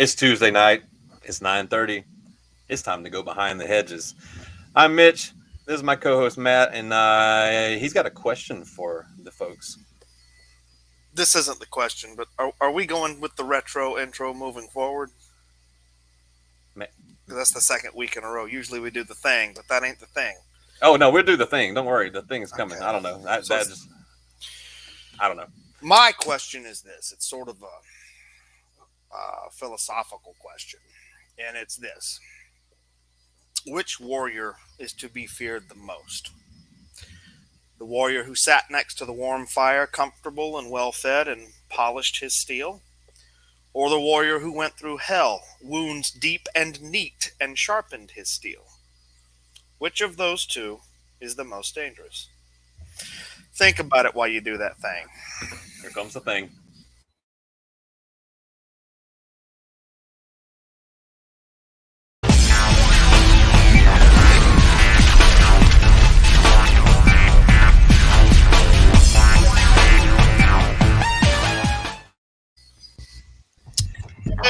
It's Tuesday night. It's 9:30. It's time to go behind the hedges. I'm Mitch. This is my co-host Matt, and he's got a question for the folks. This isn't the question, but are we going with the retro intro moving forward? Ma- 'Cause that's the second week in a row. Usually we do the thing, but that ain't the thing. Oh no, we'll do the thing. Don't worry, the thing is coming. Okay. I don't know. That, So that just I don't know. my question is this: it's sort of a philosophical question, and it's this: which warrior is to be feared the most? The warrior who sat next to the warm fire, comfortable and well fed, and polished his steel? Or the warrior who went through hell, wounds deep and neat, and sharpened his steel? Which of those two is the most dangerous? Think about it while you do that thing. Here comes the thing.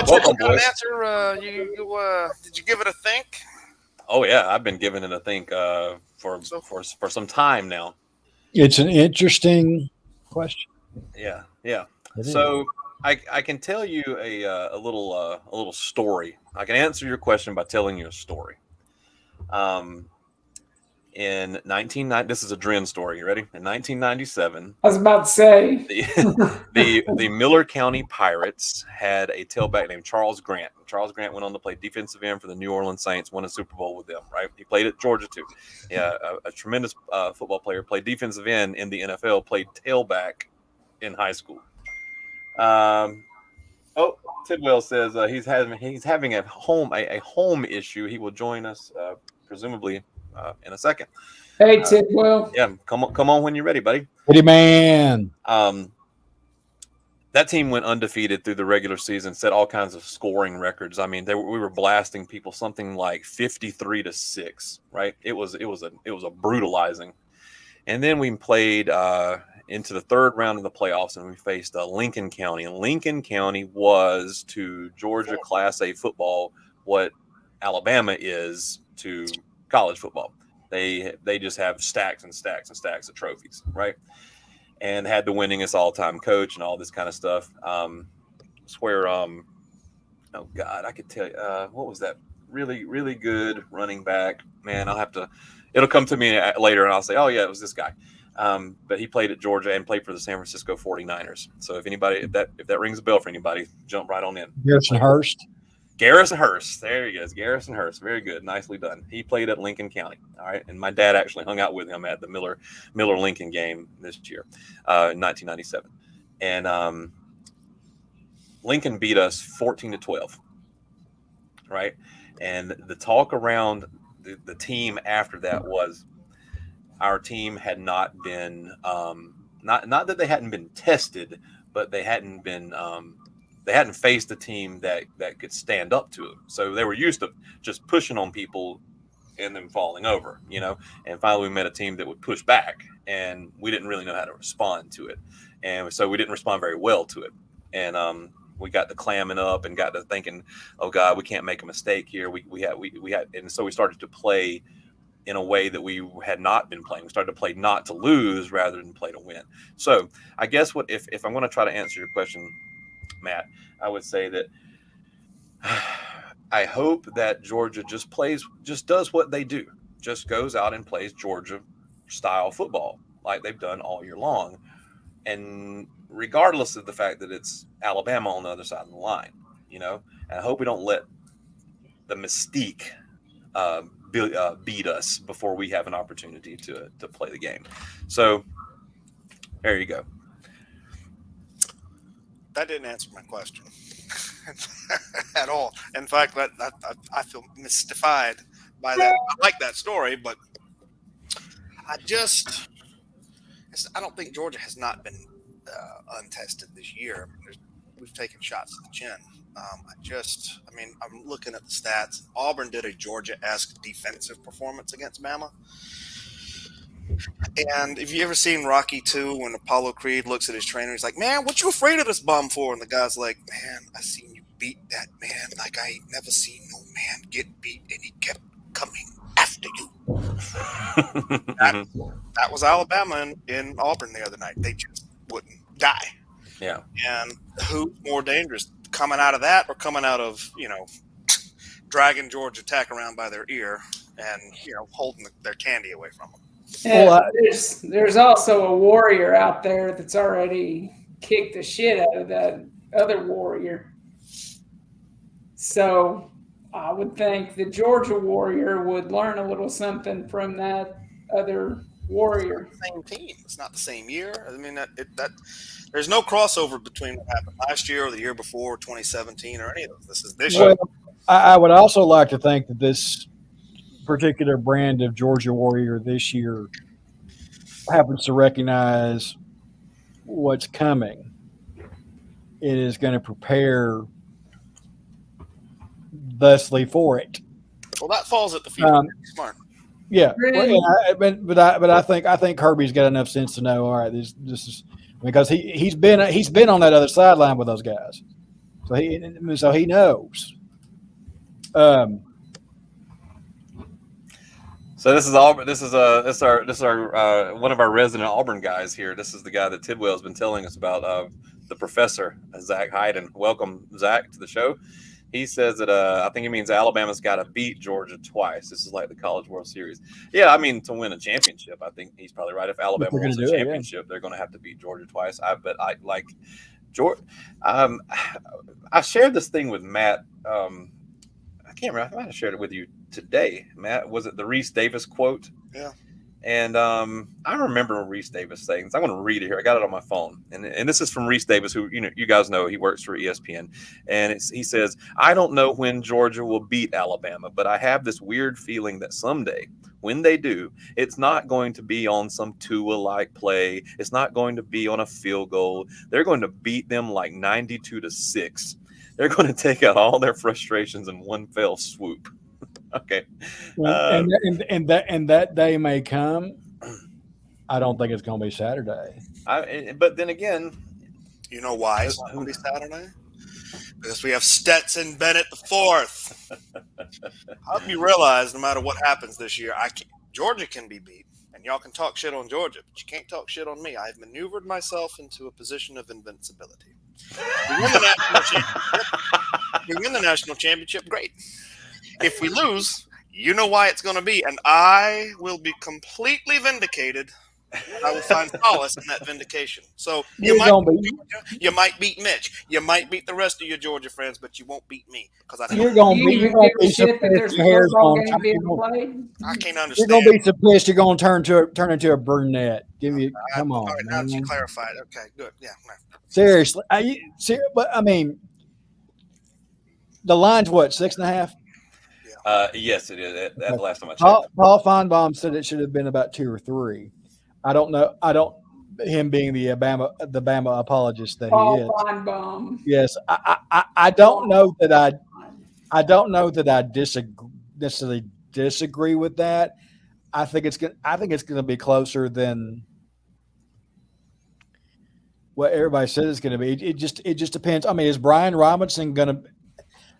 Welcome, Got an boys. answer? Did you give it a think? Oh yeah, I've been giving it a think for So for some time now. It's an interesting question. Yeah. It is. So I can tell you a little story. I can answer your question by telling you a story. Um, in 1990, this is a Dren story. You ready? In 1997, I was about to say. the Miller County Pirates had a tailback named Charles Grant. Charles Grant went on to play defensive end for the New Orleans Saints, won a Super Bowl with them. Right? He played at Georgia too. Yeah, a tremendous football player. Played defensive end in the NFL. Played tailback in high school. Um, Tidwell says he's having a home issue. He will join us presumably in a second. Hey, Tidwell. Yeah, come on when you're ready, buddy. Pretty man. That team went undefeated through the regular season, set all kinds of scoring records. I mean, we were blasting people something like 53-6, right? It was a brutalizing. And then we played into the third round of the playoffs, and we faced Lincoln County. And Lincoln County was to Georgia Class A football what Alabama is to college football. They just have stacks and stacks and stacks of trophies, right? And had the winningest all-time coach and all this kind of stuff. Swear, oh God, I could tell you what was that really, really good running back. Man, it'll come to me later and I'll say, oh yeah, it was this guy. But he played at Georgia and played for the San Francisco 49ers. So if that rings a bell for anybody, jump right on in. Garrison Hurst. Garrison Hurst. There he is. Garrison Hurst. Very good. Nicely done. He played at Lincoln County. All right. And my dad actually hung out with him at the Miller Lincoln game this year, in 1997. And Lincoln beat us 14-12. Right. And the talk around the team after that was our team had not been not that they hadn't been tested, but they hadn't faced a team that could stand up to them. So they were used to just pushing on people and then falling over, and finally we met a team that would push back, and we didn't really know how to respond to it. And so we didn't respond very well to it. And we got to clamming up and got to thinking, oh God, we can't make a mistake here. We had, and so we started to play in a way that we had not been playing. We started to play not to lose rather than play to win. So I guess if I'm going to try to answer your question, Matt, I would say that I hope that Georgia just does what they do, just goes out and plays Georgia style football like they've done all year long. And regardless of the fact that it's Alabama on the other side of the line, and I hope we don't let the mystique beat us before we have an opportunity to play the game. So there you go. that didn't answer my question at all. In fact, I feel mystified by that. I like that story, but I don't think Georgia has not been untested this year. We've taken shots to the chin. I'm looking at the stats. Auburn did a Georgia-esque defensive performance against Bama. And have you ever seen Rocky 2 when Apollo Creed looks at his trainer? He's like, man, what you afraid of this bum for? And the guy's like, man, I seen you beat that man I ain't never seen no man get beat, and he kept coming after you. That was Alabama in Auburn the other night. They just wouldn't die. Yeah. And who's more dangerous, coming out of that or coming out of, dragging Georgia Tech around by their ear and, holding their candy away from them? Yeah, there's also a warrior out there that's already kicked the shit out of that other warrior. So I would think the Georgia warrior would learn a little something from that other warrior. Same team. It's not the same year. I mean, that there's no crossover between what happened last year or the year before, 2017, or any of those. This is this year. I would also like to think that this particular brand of Georgia Warrior this year happens to recognize what's coming. It is going to prepare thusly for it. Well, that falls at the feet. Smart. Yeah, Really? but I think Kirby's got enough sense to know. All right, this is because he's been on that other sideline with those guys, so he knows. So this is Auburn. This is our one of our resident Auburn guys here. This is the guy that Tidwell has been telling us about. The professor, Zach Hayden. Welcome, Zach, to the show. He says that I think it means Alabama's got to beat Georgia twice. This is like the College World Series. Yeah, I mean, to win a championship, I think he's probably right. If Alabama wins a championship, they're going to have to beat Georgia twice. But I like Georgia. I shared this thing with Matt. I can't remember. I might have shared it with you today, Matt. Was it the Reese Davis quote? Yeah. And I remember Reese Davis saying this. I'm going to read it here. I got it on my phone. And this is from Reese Davis, who, you guys know he works for ESPN. And he says, I don't know when Georgia will beat Alabama, but I have this weird feeling that someday, when they do, it's not going to be on some Tua-like play. It's not going to be on a field goal. They're going to beat them like 92-6. They're going to take out all their frustrations in one fell swoop. Okay. And that day may come. I don't think it's going to be Saturday. But then again, you know why it's not going to be Saturday? Because we have Stetson Bennett the fourth. I hope you realize, no matter what happens this year, Georgia can be beat, and y'all can talk shit on Georgia, but you can't talk shit on me. I've maneuvered myself into a position of invincibility. We win the national championship, great. If we lose, you know why it's going to be, and I will be completely vindicated. I will find solace in that vindication. So you might beat Mitch, you might beat the rest of your Georgia friends, but you won't beat me because you're going to be shit that there's football game being played. I can't understand. You're going to be so pissed. You're going to turn into a brunette. Come on. All right, now that you clarified, okay, good, yeah. Seriously, but I mean, the line's what, 6.5? Yes, it is. That's the last time I checked. Paul Feinbaum said it should have been about 2 or 3. I don't know. Him being the Bama apologist that Paul he is. Feinbaum. Yes, I don't know that I necessarily disagree with that. I think it's going to be closer than what everybody says it's going to be. It just depends. I mean, is Brian Robinson going to?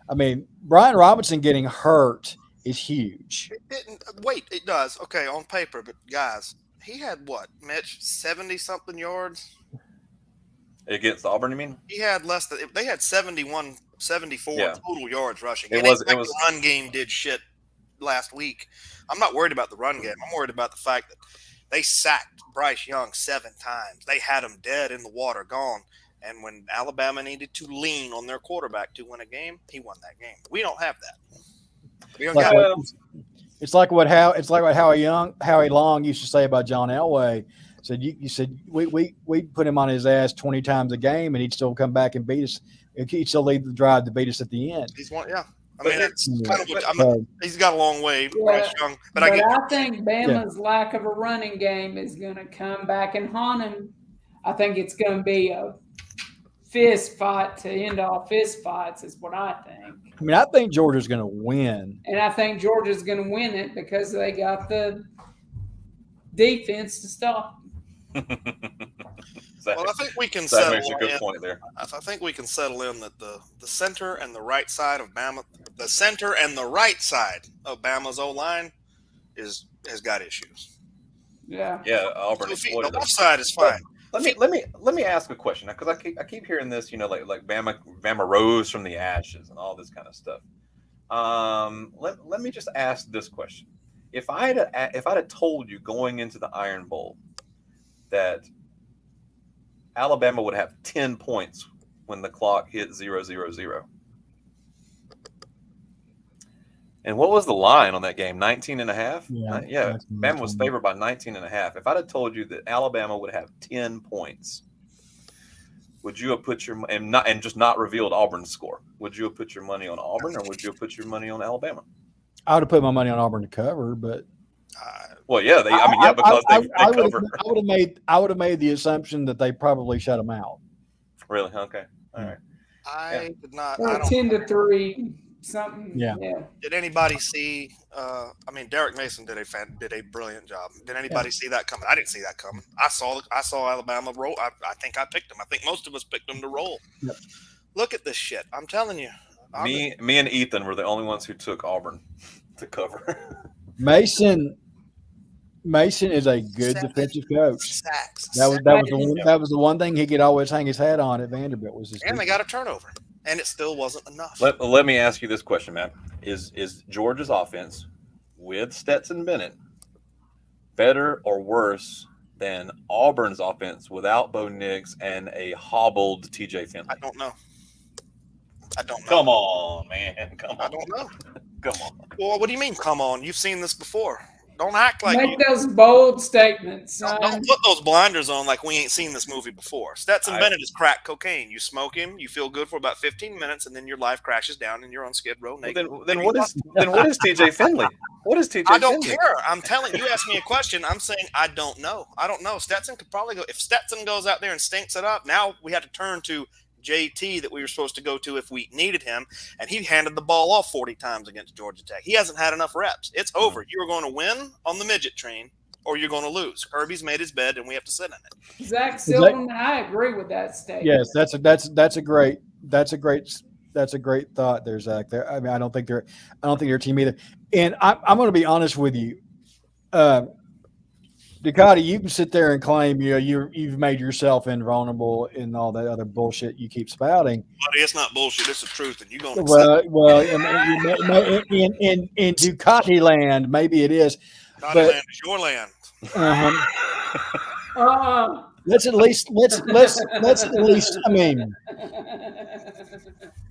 I mean, Brian Robinson getting hurt is huge. It does. Okay, on paper, but guys, he had what, Mitch, 70-something yards? Against Auburn, you mean? He had less than – they had 71, 74 total yards rushing. It was the run game did shit last week. I'm not worried about the run game. I'm worried about the fact that they sacked Bryce Young 7 times. They had him dead in the water, gone. And when Alabama needed to lean on their quarterback to win a game, he won that game. We don't have that. It's like what Howie Long used to say about John Elway. Said you said we put him on his ass 20 times a game, and he'd still come back and beat us. He'd still lead the drive to beat us at the end. He's one, yeah. I mean, it's kind of he's got a long way, Bryce Young. But I think Bama's lack of a running game is going to come back and haunt him. I think it's going to be a fist fight to end all fist fights is what I think. I mean, I think Georgia's going to win. And I think Georgia's going to win it because they got the defense to stop them. Well, I think we can Zach settle makes a good in. point there. I think we can settle in that the center and the right side of Bama, the center and the right side of Bama's O-line has got issues. Yeah. Yeah, Auburn The exploited left it. side is fine. Let me ask a question, because I keep hearing this, like Bama rose from the ashes and all this kind of stuff. Let me just ask this question: if I'd have told you going into the Iron Bowl that Alabama would have 10 points when the clock hit 0-0-0, and what was the line on that game? 19.5? Yeah. Bama was favored by 19.5. If I'd have told you that Alabama would have 10 points, would you have put your and just not revealed Auburn's score? Would you have put your money on Auburn, or would you have put your money on Alabama? I would have put my money on Auburn to cover, but well, yeah, because they cover. I would have made the assumption that they probably shut them out. Really? Okay. All right. I did not. Or 10-3, something. Yeah. Did anybody see? Derek Mason did a brilliant job. Did anybody see that coming? I didn't see that coming. I saw Alabama roll. I think I picked them. I think most of us picked them to roll. Yep. Look at this shit. I'm telling you. Me and Ethan were the only ones who took Auburn to cover. Mason is a good defensive coach. Sacks. That was the one thing he could always hang his hat on at Vanderbilt was his. And they got a turnover, and it still wasn't enough. Let me ask you this question, Matt: Is Georgia's offense with Stetson Bennett better or worse than Auburn's offense without Bo Nix and a hobbled TJ Finley? I don't know. Come on, man. Come on. I don't know. Come on. Well, what do you mean, come on? You've seen this before. Don't act like Make those bold statements, son. Don't put those blinders on like we ain't seen this movie before. Stetson Bennett is crack cocaine. You smoke him, you feel good for about 15 minutes, and then your life crashes down and you're on Skid Row naked. Then what is TJ Finley? What is TJ Finley? I don't care. I'm telling you, ask me a question. I'm saying I don't know. I don't know. Stetson could probably go. If Stetson goes out there and stinks it up, now we have to turn to JT that we were supposed to go to if we needed him, and he handed the ball off 40 times against Georgia Tech. He hasn't had enough reps. It's over. You're going to win on the midget train, or you're going to lose. Kirby's made his bed, and we have to sit in it. Zach Silverman, I agree with that statement. Yes, that's a great thought there, Zach. I don't think they're a team either. And I'm going to be honest with you. Ducati, you can sit there and claim you've made yourself invulnerable in all that other bullshit you keep spouting. Buddy, it's not bullshit. It's the truth, and you're going to in Ducati land, maybe it is. Ducati land is your land. Let's at least. I mean,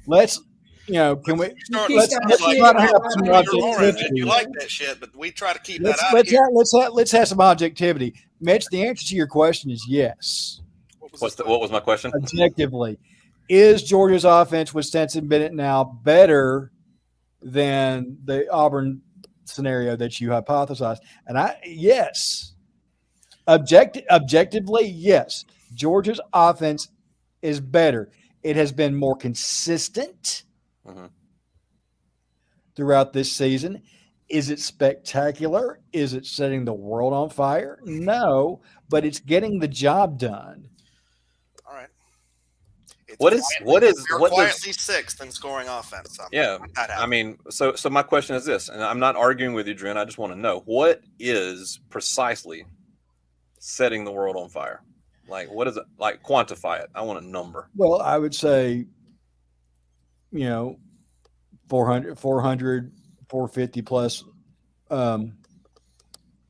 let's. Can we? Let's try to have some objectivity. You like that shit, but we try to keep that out here. Let's have some objectivity. Mitch, the answer to your question is yes. What was my question? Objectively, is Georgia's offense with Stetson Bennett now better than the Auburn scenario that you hypothesized? And yes. Objectively, yes. Georgia's offense is better. It has been more consistent throughout this season. Is it spectacular? Is it setting the world on fire? No, but it's getting the job done. All right. We're quietly sixth in scoring offense. So my question is this, and I'm not arguing with you, Dren. I just want to know, what is precisely setting the world on fire? Like, what is it? Like, quantify it. I want a number. Well, I would say, 400, 450 plus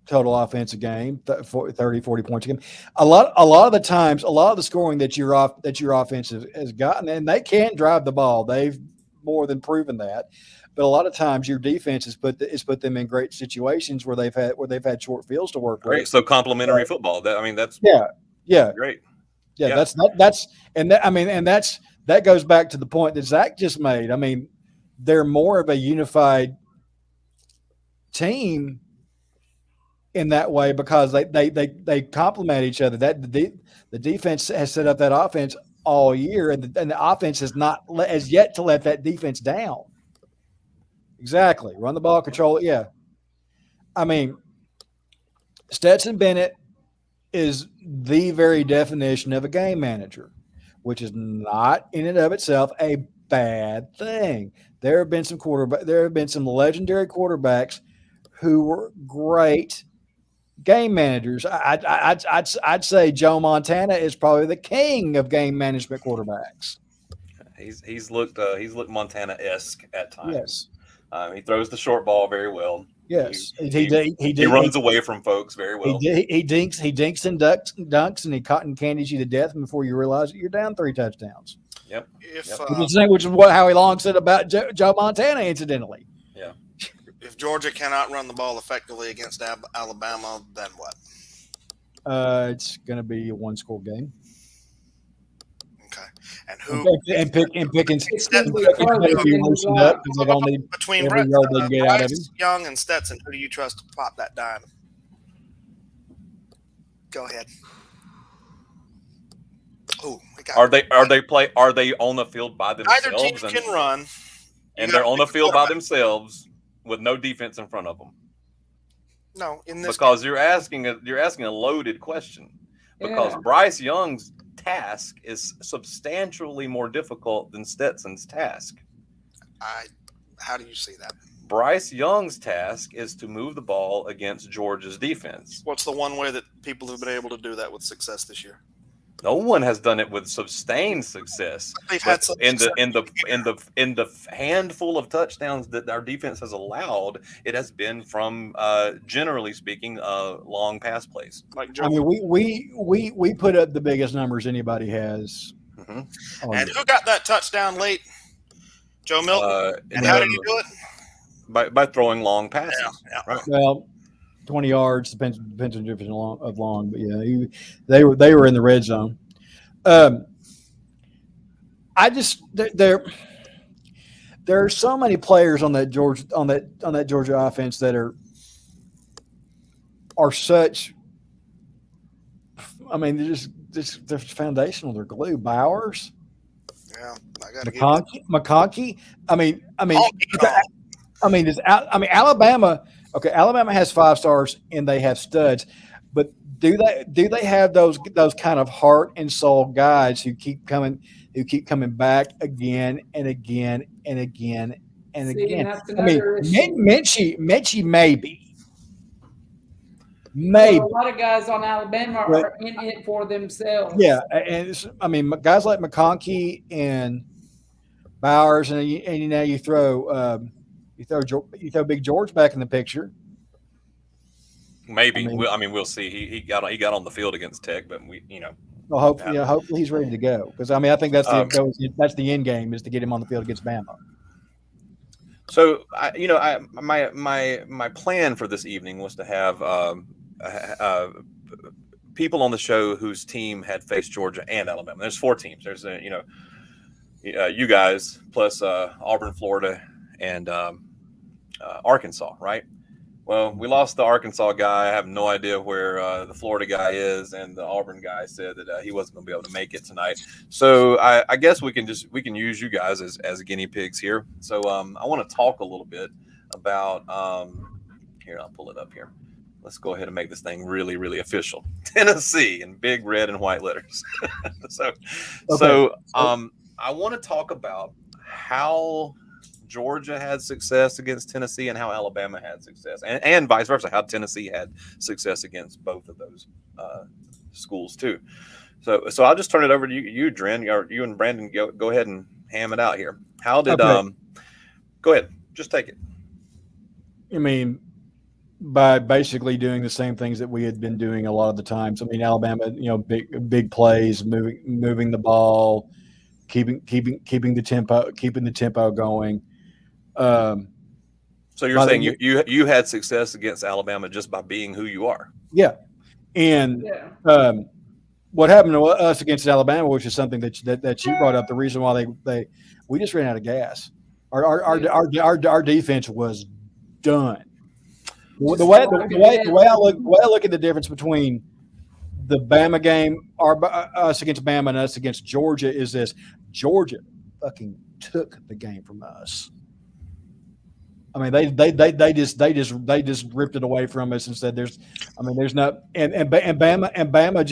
total offense a game, 30, 40 points a game. A lot of the times, a lot of the scoring that your offense has gotten, and they can drive the ball. They've more than proven that. But a lot of times your defense has put them in great situations where they've had short fields to work with. Great. So complementary football. That's great. Yeah. That goes back to the point that Zach just made. I mean, they're more of a unified team in that way because they complement each other. That the defense has set up that offense all year, and the offense has yet to let that defense down. Exactly. Run the ball, control it. Yeah. I mean, Stetson Bennett is the very definition of a game manager, which is not in and of itself a bad thing. There have been some legendary quarterbacks who were great game managers. I'd say Joe Montana is probably the king of game management quarterbacks. He's looked Montana-esque at times. Yes. He throws the short ball very well. Yes, he runs away from folks very well. He dinks and dunks, and he cotton candies you to death before you realize that you're down 3 touchdowns. Yep. Which is what Howie Long said about Joe Montana, incidentally. Yeah. If Georgia cannot run the ball effectively against Alabama, then what? It's going to be a 1-score game. Okay. And Pickens between Bryce Young and Stetson, who do you trust to pop that dime? Go ahead. Oh, are they on the field by themselves? Neither team can run, and they're on the field by themselves with no defense in front of them. No, in this because you're asking a loaded question. Because Bryce Young's task is substantially more difficult than Stetson's task. How do you see that? Bryce Young's task is to move the ball against Georgia's defense. What's the one way that people have been able to do that with success this year? No one has done it with sustained success. They've had some in the handful of touchdowns that our defense has allowed, it has been from generally speaking long pass plays. Like Joe. I mean, we put up the biggest numbers anybody has. Mm-hmm. And who got that touchdown late? Joe Milton. And how did he do it? By throwing long passes. Yeah. Right. Well, 20 yards depends on the difference of long, but yeah, they were in the red zone. There are so many players on that Georgia offense that are such. I mean, they're foundational. They're glue. Bowers. Yeah, I got to McConkey. Alabama. Okay, Alabama has 5 stars and they have studs, but do they have those kind of heart and soul guys who keep coming back again and again and again and again? I mean, Mitchie maybe. Well, a lot of guys on Alabama are in it for themselves. Yeah, and guys like McConkey and Bowers, and you throw. You throw Big George back in the picture. Maybe we'll see. He got on the field against Tech, but Well, hopefully he's ready to go because I think that's the end game is to get him on the field against Bama. So my plan for this evening was to have people on the show whose team had faced Georgia and Alabama. There's 4 teams. There's you guys plus Auburn, Florida, and Arkansas, right? Well, we lost the Arkansas guy. I have no idea where the Florida guy is, and the Auburn guy said that he wasn't going to be able to make it tonight. So I guess we can use you guys as guinea pigs here. So I want to talk a little bit about here. I'll pull it up here. Let's go ahead and make this thing really, really official. Tennessee in big red and white letters. So I want to talk about how Georgia had success against Tennessee and how Alabama had success, and vice versa, how Tennessee had success against both of those schools too. So I'll just turn it over to you, Dren. You and Brandon go ahead and ham it out here. How did go ahead, just take it. I mean, by basically doing the same things that we had been doing a lot of the times. I mean, Alabama, big plays, moving the ball, keeping the tempo going. So you're saying you had success against Alabama just by being who you are? Yeah, and what happened to us against Alabama, which is something that you brought up, the reason why we just ran out of gas. Our defense was done. The way I look at the difference between the Bama game, us against Bama and us against Georgia, is this: Georgia fucking took the game from us. I mean, they just ripped it away from us and said, "There's I mean, there's not and Bama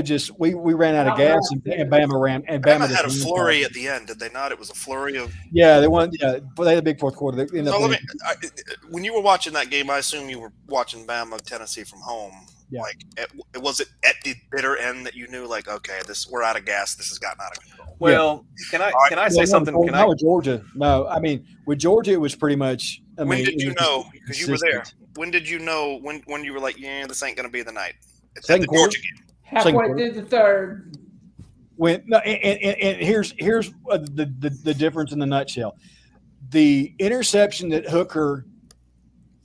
just we ran out of gas and Bama had a flurry at the end, did they not? It was a flurry of they won. Yeah, but they had a big fourth quarter. When you were watching that game, I assume you were watching Bama Tennessee from home. Yeah. Like, was it at the bitter end that you knew, like, okay, we're out of gas. This has gotten out of control. Well, can I say something? Not with Georgia. No, I mean with Georgia, it was pretty much. When did you know? Because you were there. When did you know? When you were like, yeah, this ain't going to be the night. It's second the quarter. Georgia game. Halfway through the third. And here's the difference in the nutshell. The interception that Hooker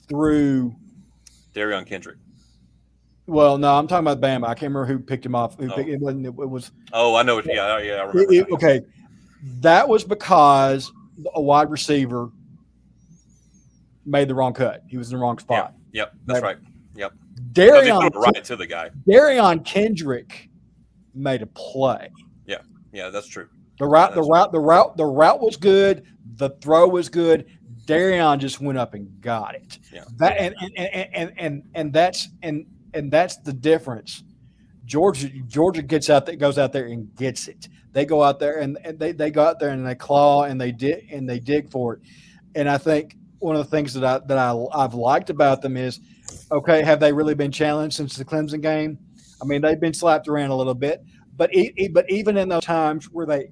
threw. Darion Kendrick. Well, no, I'm talking about Bama. I can't remember who picked him off. It was. Oh, I know. Yeah, I remember. Okay, that was because a wide receiver made the wrong cut. He was in the wrong spot. Yep, that's right. Yep. Darion right to the guy. Darion Kendrick made a play. Yeah, that's true. The route was good. The throw was good. Darion just went up and got it. Yeah. And that's the difference. Georgia goes out there and gets it. They go out there and they go out there and they claw and they dig for it. And I think one of the things that I've liked about them is, okay, have they really been challenged since the Clemson game? I mean, they've been slapped around a little bit, but even in those times where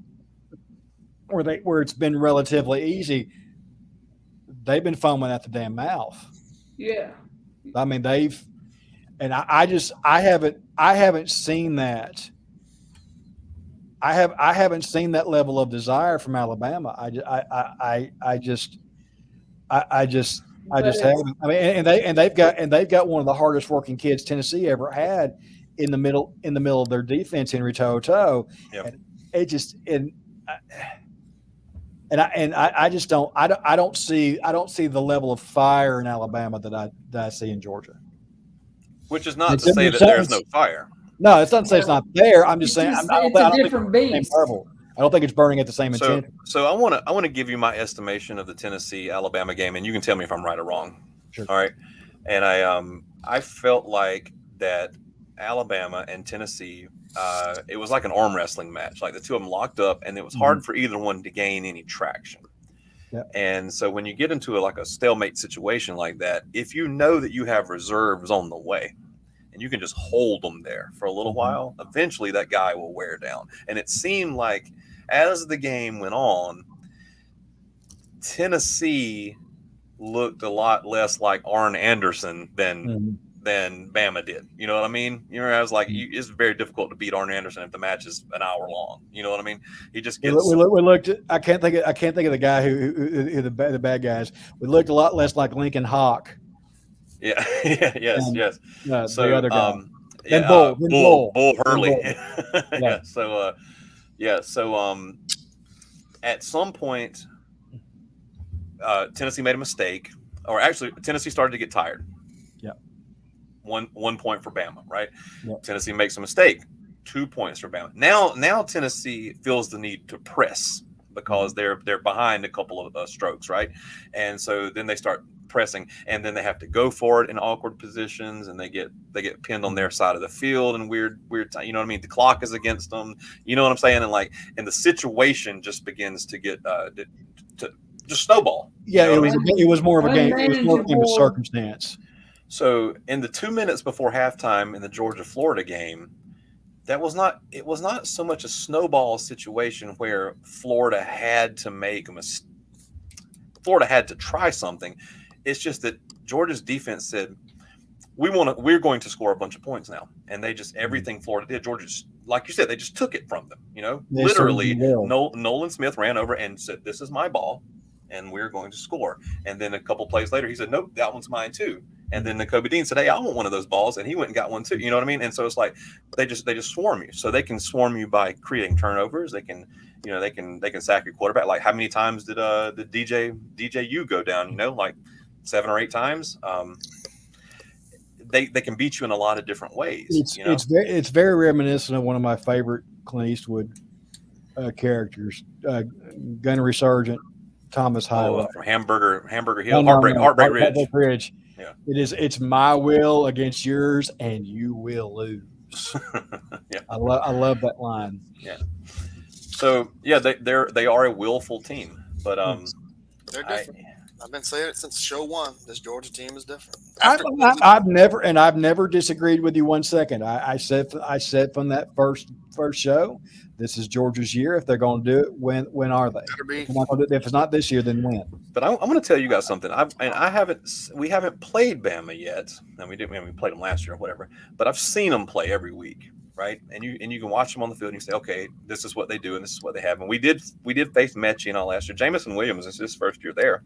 it's been relatively easy, they've been foaming at the damn mouth. Yeah. I mean, I haven't seen that. I haven't seen that level of desire from Alabama. I just haven't. I mean, and they've got one of the hardest working kids Tennessee ever had in the middle of their defense, Henry To'oTo'o. Yep. And it just I just don't see the level of fire in Alabama that I see in Georgia. Which is not to say that there's no fire. No, it's not to say it's not there. I'm just saying it's a different beast. I don't think it's burning at the same intent. So I want to give you my estimation of the Tennessee Alabama game, and you can tell me if I'm right or wrong. Sure. All right. And I felt like that Alabama and Tennessee, it was like an arm wrestling match. Like the two of them locked up, and it was hard for either one to gain any traction. Yep. And so when you get into a stalemate situation like that, if you know that you have reserves on the way, and you can just hold them there for a little while, eventually that guy will wear down. And it seemed like as the game went on, Tennessee looked a lot less like Arn Anderson than Bama did. You know what I mean? You know, I was like, it's very difficult to beat Arn Anderson if the match is an hour long. You know what I mean? He just gets. We looked. I can't think of the guy who the bad guys. We looked a lot less like Lincoln Hawk. Yeah. Yes. So the other guy. Bull Hurley. Yeah. So at some point, Tennessee made a mistake, or actually Tennessee started to get tired. Yeah. 1 point for Bama, right? Yep. Tennessee makes a mistake. 2 points for Bama. Now Tennessee feels the need to press because they're behind a couple of strokes, right? And so then they start pressing, and then they have to go for it in awkward positions, and they get pinned on their side of the field in weird time. You know what I mean? The clock is against them. You know what I'm saying? And the situation just begins to get to just snowball. Yeah, you know it was more of a game. It was more of a game of circumstance. So in the 2 minutes before halftime in the Georgia-Florida game, it was not so much a snowball situation where Florida had to make a mistake. Florida had to try something. It's just that Georgia's defense said, we're going to score a bunch of points now. And they just, everything Florida did, Georgia just, like you said, they just took it from them. You know, literally, Nolan Smith ran over and said, "This is my ball, and we're going to score." And then a couple plays later, he said, "Nope, that one's mine too." And then Kobe Dean said, "Hey, I want one of those balls," and he went and got one too. You know what I mean? And so it's like they just swarm you. So they can swarm you by creating turnovers. They can, they can sack your quarterback. Like how many times did the DJU go down? You know, like 7 or 8 times. They can beat you in a lot of different ways. It's very reminiscent of one of my favorite Clint Eastwood characters, Gunnery Sergeant Thomas Highway. From Hamburger Hill, Heartbreak Ridge. Ridge. Yeah. It's my will against yours, and you will lose. Yeah. I love that line. Yeah. So yeah, they are a willful team, but they're different. I've been saying it since show one. This Georgia team is different. I've never disagreed with you 1 second. I said from that first show, this is Georgia's year. If they're going to do it, when are they? If it's not this year, then when? But I'm going to tell you guys something. We haven't played Bama yet, and we played them last year or whatever. But I've seen them play every week, right? And you can watch them on the field and you say, okay, this is what they do and this is what they have. And we did face Mechie and all last year. Jamison Williams is his first year there.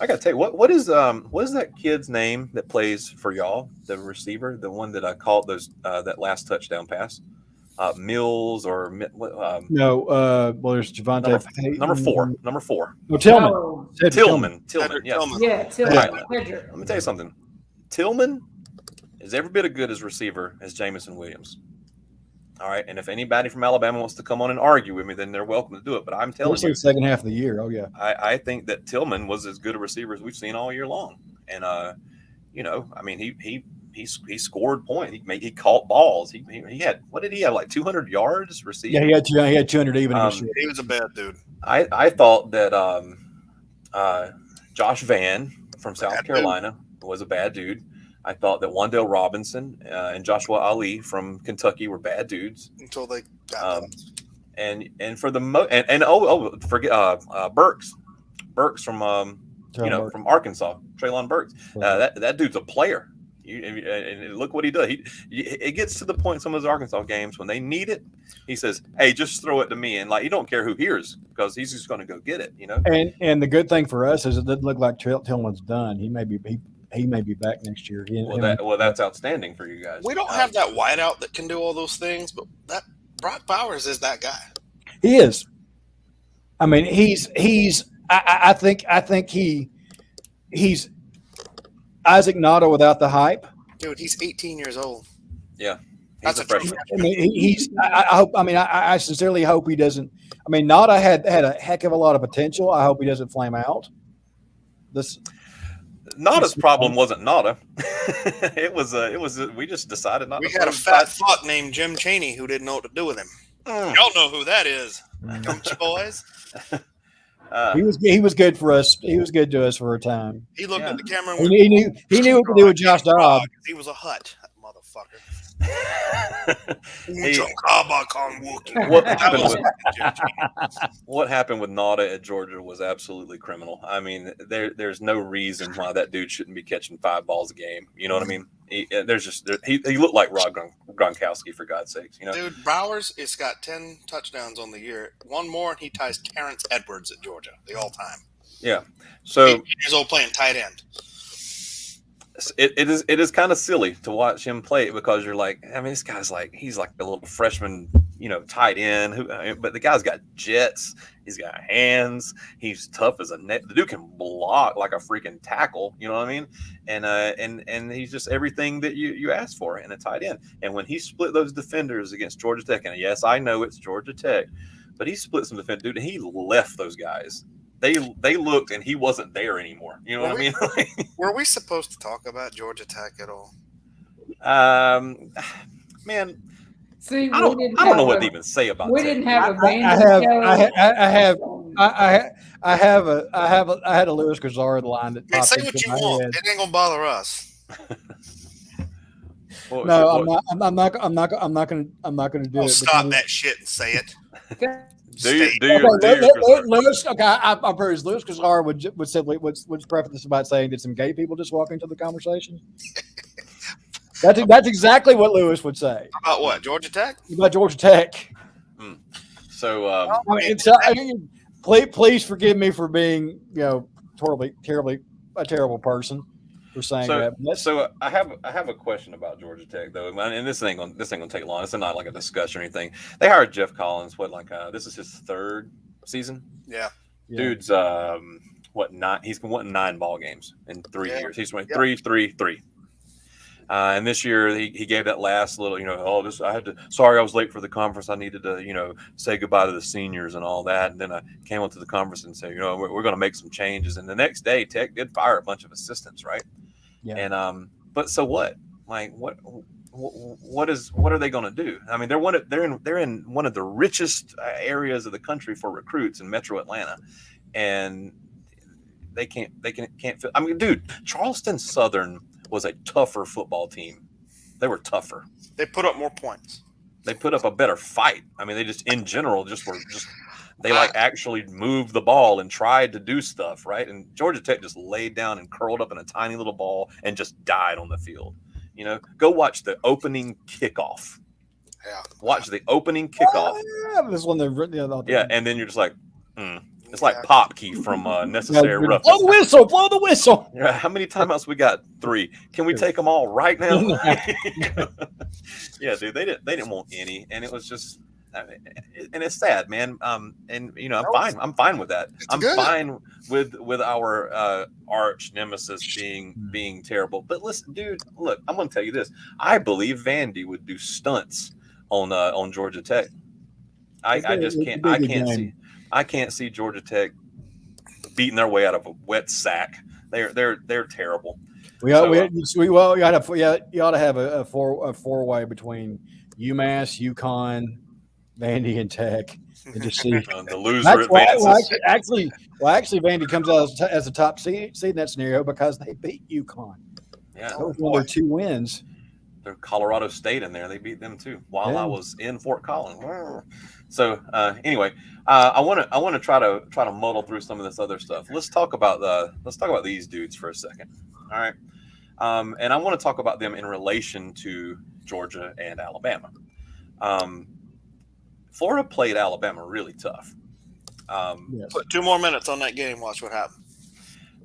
I got to tell you, what is that kid's name that plays for y'all, the receiver, the one that I caught that last touchdown pass? Mills or no? Well, there's Javante. Number four. No, Tillman. No. Tillman. Yeah, Tillman. Right. Let me tell you something. Tillman is every bit as good as receiver as Jamison Williams. All right, and if anybody from Alabama wants to come on and argue with me, then they're welcome to do it. But I'm telling you, the second half of the year. Oh yeah, I think that Tillman was as good a receiver as we've seen all year long. And he scored points. He caught balls. He had, what did he have, like 200 yards receiving? Yeah, he had 200 even. He was a bad dude. I thought that Josh Vann from South Carolina was a bad dude. I thought that Wan'Dale Robinson and Joshua Ali from Kentucky were bad dudes until they got and for the forget Burks from from Arkansas, Treylon Burks. That dude's a player. And look what he does. It gets to the point in some of those Arkansas games when they need it. He says, "Hey, just throw it to me," and you don't care who hears because he's just going to go get it. And the good thing for us is it doesn't look like Tillman's done. He may be back next year. That's outstanding for you guys. We don't have that wideout that can do all those things, but that Brock Bowers is that guy. He is. I mean, he's. I think he's Isaac Notto without the hype. Dude, he's 18 years old. Yeah, that's a freshman. I mean, I hope. I mean, I sincerely hope he doesn't. I mean, Notto had a heck of a lot of potential. I hope he doesn't flame out. Nada's problem wasn't Nada. It was we just decided not. We had a fat fuck named Jim Chaney who didn't know what to do with him. Y'all know who that is, don't you boys? He was good for us. He was good to us for a time. He looked at the camera. And he knew what to do with Josh Dobbs. He was a hut, that motherfucker. What happened with Nada at Georgia was absolutely criminal. I mean, there's no reason why that dude shouldn't be catching 5 balls a game. You know what I mean? He looked like Rob Gronkowski, for God's sakes. Dude, Bowers has got 10 touchdowns on the year. One more, and he ties Terrence Edwards at Georgia, the all-time. Yeah. So 8 years old playing tight end. It is kind of silly to watch him play because you're like, I mean, this guy's he's like a little freshman, tight end but the guy's got jets. He's got hands. He's tough as a net. The dude can block like a freaking tackle. You know what I mean? And he's just everything that you asked for in a tight end. And when he split those defenders against Georgia Tech, and yes, I know it's Georgia Tech, but he split some defenders, dude, and he left those guys. They looked, and he wasn't there anymore. You know what I mean? Were we supposed to talk about Georgia Tech at all? Man, see, I don't know what to even say about. We Tech. didn't have a I had a Lewis Grizzard line that. Man, say what you want. It ain't gonna bother us. I'm not gonna do it. Stop that shit and say it. Lewis. Okay, I'm pretty sure Lewis Grizzard would preface this by saying, "Did some gay people just walk into the conversation?" That's exactly what Lewis would say. About what? Georgia Tech? About Georgia Tech. So, please forgive me for being, terribly a terrible person for saying that. So I have a question about Georgia Tech though, and this ain't gonna take long. It's not like a discussion or anything. They hired Jeff Collins. This is his 3rd season. Yeah. Dude's He's won 9 ball games in 3 years. He's won 3. And this year he gave that last little, sorry I was late for the conference. I needed to, say goodbye to the seniors and all that. And then I came up to the conference and said, we're going to make some changes. And the next day, Tech did fire a bunch of assistants, right? Yeah. And but so what? Like what are they going to do? I mean, they're in one of the richest areas of the country for recruits in Metro Atlanta, and they can't. I mean, dude, Charleston Southern was a tougher football team. They were tougher. They put up more points. They put up a better fight. I mean, they just in general they actually moved the ball and tried to do stuff, right? And Georgia Tech just laid down and curled up in a tiny little ball and just died on the field. Go watch the opening kickoff. Yeah. Watch the opening kickoff. This one and then you're just like, It's like Popkey from Necessary Roughness. Blow the whistle! Blow the whistle! Yeah, how many timeouts we got? 3. Can we take them all right now? Yeah, dude, they didn't want any, and it was just, and it's sad, man. I'm fine. I'm fine with that. I'm fine with our arch nemesis being terrible. But listen, dude, look, I'm gonna tell you this. I believe Vandy would do stunts on Georgia Tech. I just can't. I can't see Georgia Tech beating their way out of a wet sack. They're terrible. You ought to have a four-way between UMass, UConn, Vandy, and Tech, and just see the loser advances. Actually, Vandy comes out as a top seed in that scenario because they beat UConn. Yeah, that was one of their 2 wins. They're Colorado State in there. They beat them too while I was in Fort Collins. So anyway, I want to try to muddle through some of this other stuff. Let's talk about these dudes for a second. All right, and I want to talk about them in relation to Georgia and Alabama. Florida played Alabama really tough. Yes. Put 2 more minutes on that game. Watch what happens.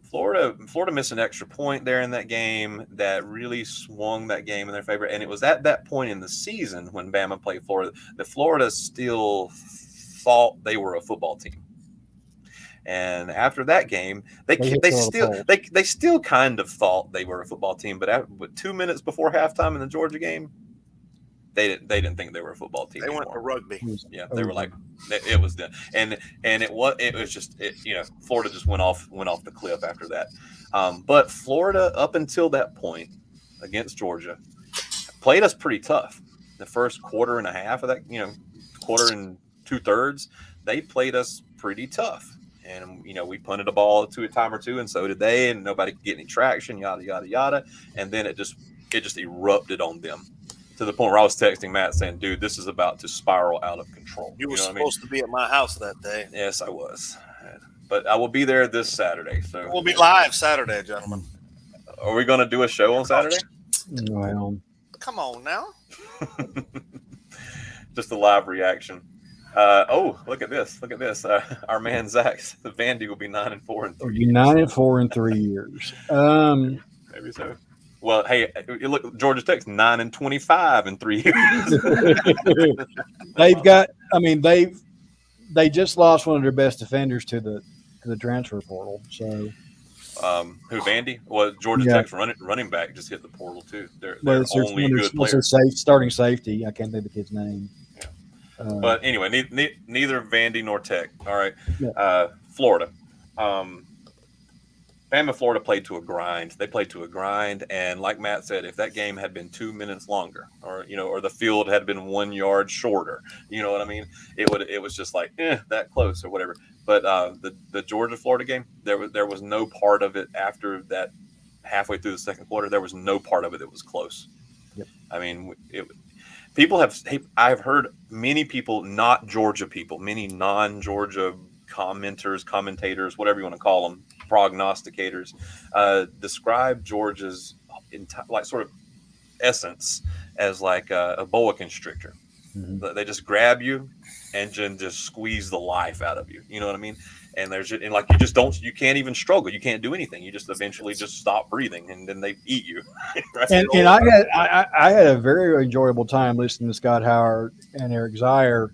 Florida missed an extra point there in that game that really swung that game in their favor. And it was at that point in the season when Bama played Florida that Florida still thought they were a football team. And after that game, they still kind of thought they were a football team. But 2 minutes before halftime in the Georgia game, they didn't think they were a football team. They went to rugby. Yeah, they were like, it was done, and it was just Florida just went off the cliff after that. But Florida, up until that point against Georgia, played us pretty tough. The first quarter and a half of that, quarter and 2/3, they played us pretty tough. And we punted a ball to a time or two, and so did they, and nobody could get any traction, yada yada yada. And then it just erupted on them. To the point where I was texting Matt saying, dude, this is about to spiral out of control. You were supposed to be at my house that day. Yes, I was. But I will be there this Saturday. So we'll be live Saturday, gentlemen. Are we going to do a show on Saturday? Well, come on now. Just a live reaction. Look at this. Our man Zach's Vandy will be 9-4 in 3 years. 9-4 in 3 years. Maybe so. Well, hey, look, Georgia Tech's 9-25 in 3 years. They just lost one of their best defenders to the transfer portal. So, who, Vandy? Well, Georgia Tech's running back just hit the portal too. They're only good players. Starting safety. I can't think of the kid's name. Yeah. But anyway, neither Vandy nor Tech. All right, Florida. Bama and Florida played to a grind. They played to a grind, and like Matt said, if that game had been 2 minutes longer, or the field had been 1 yard shorter, you know what I mean? It was just like that close or whatever. But the Georgia Florida game, there was no part of it after that halfway through the second quarter. There was no part of it that was close. Yep. I mean, I've heard many people, not Georgia people, many non-Georgia commentators, whatever you want to call them, prognosticators, describe Georgia's sort of essence as like a boa constrictor. Mm-hmm. They just grab you and just squeeze the life out of you. You know what I mean? And you can't even struggle. You can't do anything. You just eventually just stop breathing, and then they eat you. Right? And I had a very enjoyable time listening to Scott Howard and Eric Zier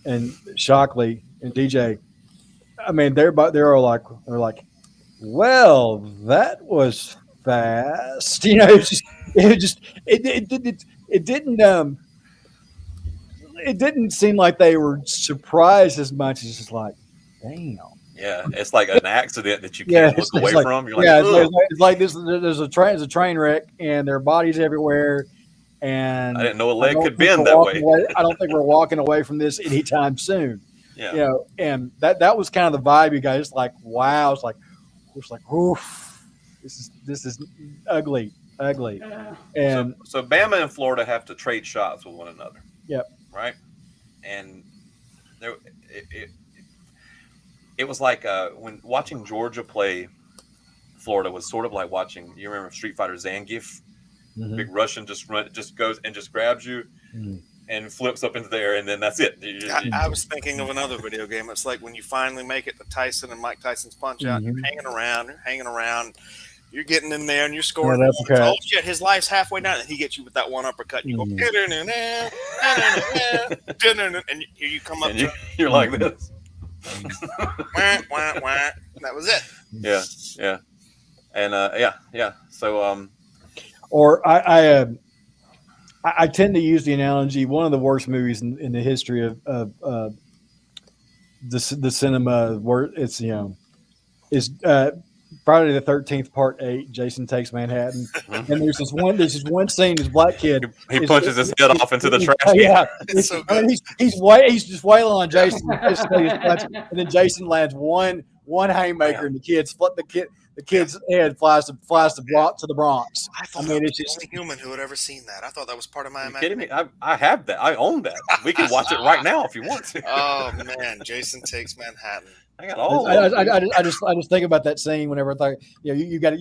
and Shockley and DJ. I mean, they're like, well, that was fast. It didn't seem like they were surprised as much as just like, damn. Yeah, it's like an accident that you Yeah, can't look away like, from. You're yeah, like, it's like this. There's a train wreck, and there are bodies everywhere. And I didn't know a I leg don't could think bend we're that walking way. away. I don't think we're walking away from this anytime soon. Yeah. You know, and that was kind of the vibe you guys. It's like, wow. It's like, oof. This is ugly. And So Bama and Florida have to trade shots with one another. Yep. Right. And there, it was like when watching Georgia play Florida was sort of like watching. You remember Street Fighter Zangief? Mhm. Big Russian just goes and just grabs you and flips up into the air, and then that's it. I was thinking of another video game. It's like when you finally make it to Tyson and Mike Tyson's Punch Out. You're hanging around. You're getting in there and you're scoring. Oh shit, his life's halfway down, and he gets you with that one uppercut. And you go, and here you come up. You're like this. That was it. Yeah, and yeah. So or I tend to use the analogy. One of the worst movies in the history of the cinema, where it's is Friday the 13th Part 8. Jason Takes Manhattan, and there's this one scene. This black kid he punches his head off into the trash. Yeah, it's so good. He's just wailing on Jason, and then Jason lands one haymaker, and the kid's head flies to the Bronx. I mean, it's just the only human who had ever seen that. I thought that was part of my imagination. Kidding me? I have that. I own that. We can watch it right now if you want to. Oh man, Jason Takes Manhattan. I got all. I just think about that scene whenever I thought, you've got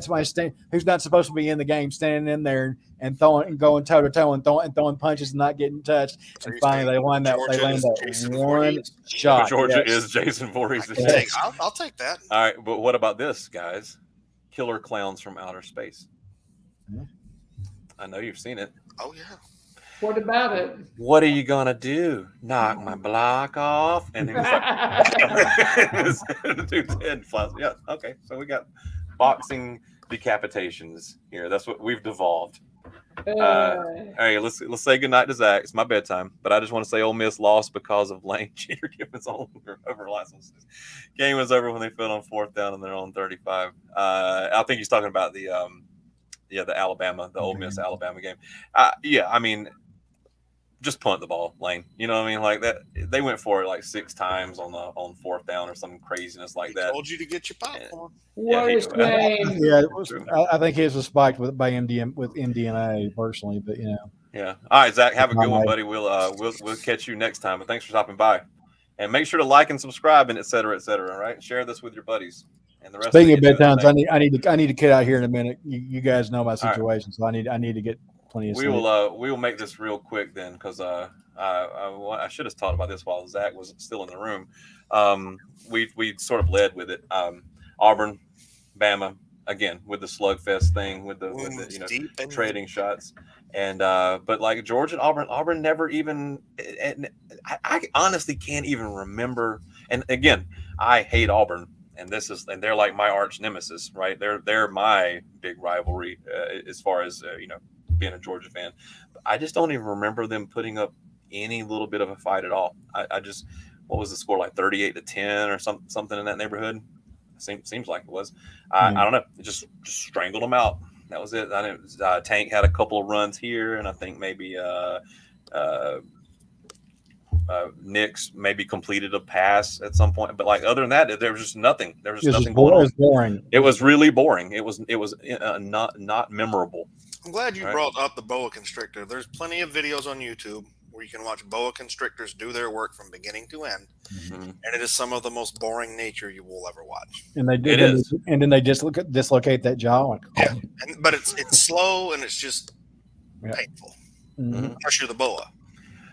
somebody who's not supposed to be in the game standing in there and going toe to toe and throwing punches and not getting touched. So and finally they land that one shot. Georgia is Jason Voorhees. I'll take that. All right, but what about this, guys? Killer Clowns from Outer Space. I know you've seen it. Oh yeah. What about it? What are you gonna do? Knock my block off? And he was like, the dude's head flies. Yeah, okay. So we got boxing decapitations here. That's what we've devolved. Hey, let's say goodnight to Zach. It's my bedtime, but I just want to say Ole Miss lost because of Lane Cheater giving over last one. Game was over when they fell on 4th down and they're on 35. I think he's talking about the Alabama, the Ole Miss Alabama game. I mean, just punt the ball, Lane. You know what I mean? Like that, they went for it like 6 times on 4th down or some craziness like that. Told you to get your popcorn. What a shame. Yeah, I think his was spiked with MDMA personally, but Yeah. All right, Zach, have a good one, buddy. We'll catch you next time. But thanks for stopping by, and make sure to like and subscribe and et cetera, et cetera. All right, share this with your buddies. And the rest. Speaking of bedtimes, I need to get out here in a minute. You guys know my situation, so I need to get plenty of sleep. We will make this real quick then, because I should have talked about this while Zach was still in the room. We sort of led with it. Auburn, Bama again with the slugfest thing with the trading shots, and but like Georgia and Auburn never even. I honestly can't even remember. And again, I hate Auburn. And they're like my arch nemesis, right? They're my big rivalry as far as being a Georgia fan. But I just don't even remember them putting up any little bit of a fight at all. I just, what was the score, like 38-10 or something in that neighborhood? Seems like it was. I don't know. It just strangled them out. That was it. Tank had a couple of runs here, and I think maybe Nix maybe completed a pass at some point, but like other than that, there was just nothing. There was nothing going on. It was boring. It was really boring. It was not memorable. I'm glad you brought up the boa constrictor. There's plenty of videos on YouTube where you can watch boa constrictors do their work from beginning to end, and it is some of the most boring nature you will ever watch. And they do. And then they dislocate that jaw. But it's slow and it's just painful. Unless you're the boa.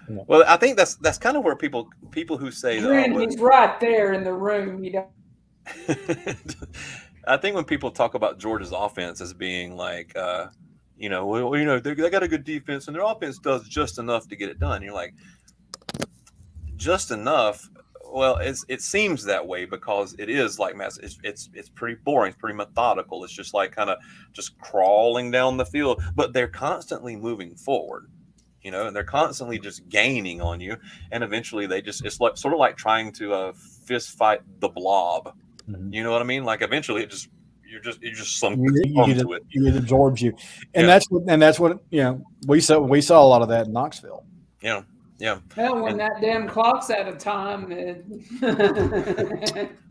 Well, I think that's kind of where people who say he's right there in the room. I think when people talk about Georgia's offense as being like, they got a good defense and their offense does just enough to get it done. You're like, just enough. Well, it seems that way because it is like mass. It's pretty boring. It's pretty methodical. It's just like kind of just crawling down the field, but they're constantly moving forward, and they're constantly just gaining on you, and eventually it's like sort of like trying to fist fight the blob. Mhm. You know what I mean? Like eventually you just sunk it. it. It absorbs you, and that's what we saw a lot of that in Knoxville. Yeah. Yeah. Well, when that damn clock's out of time, We're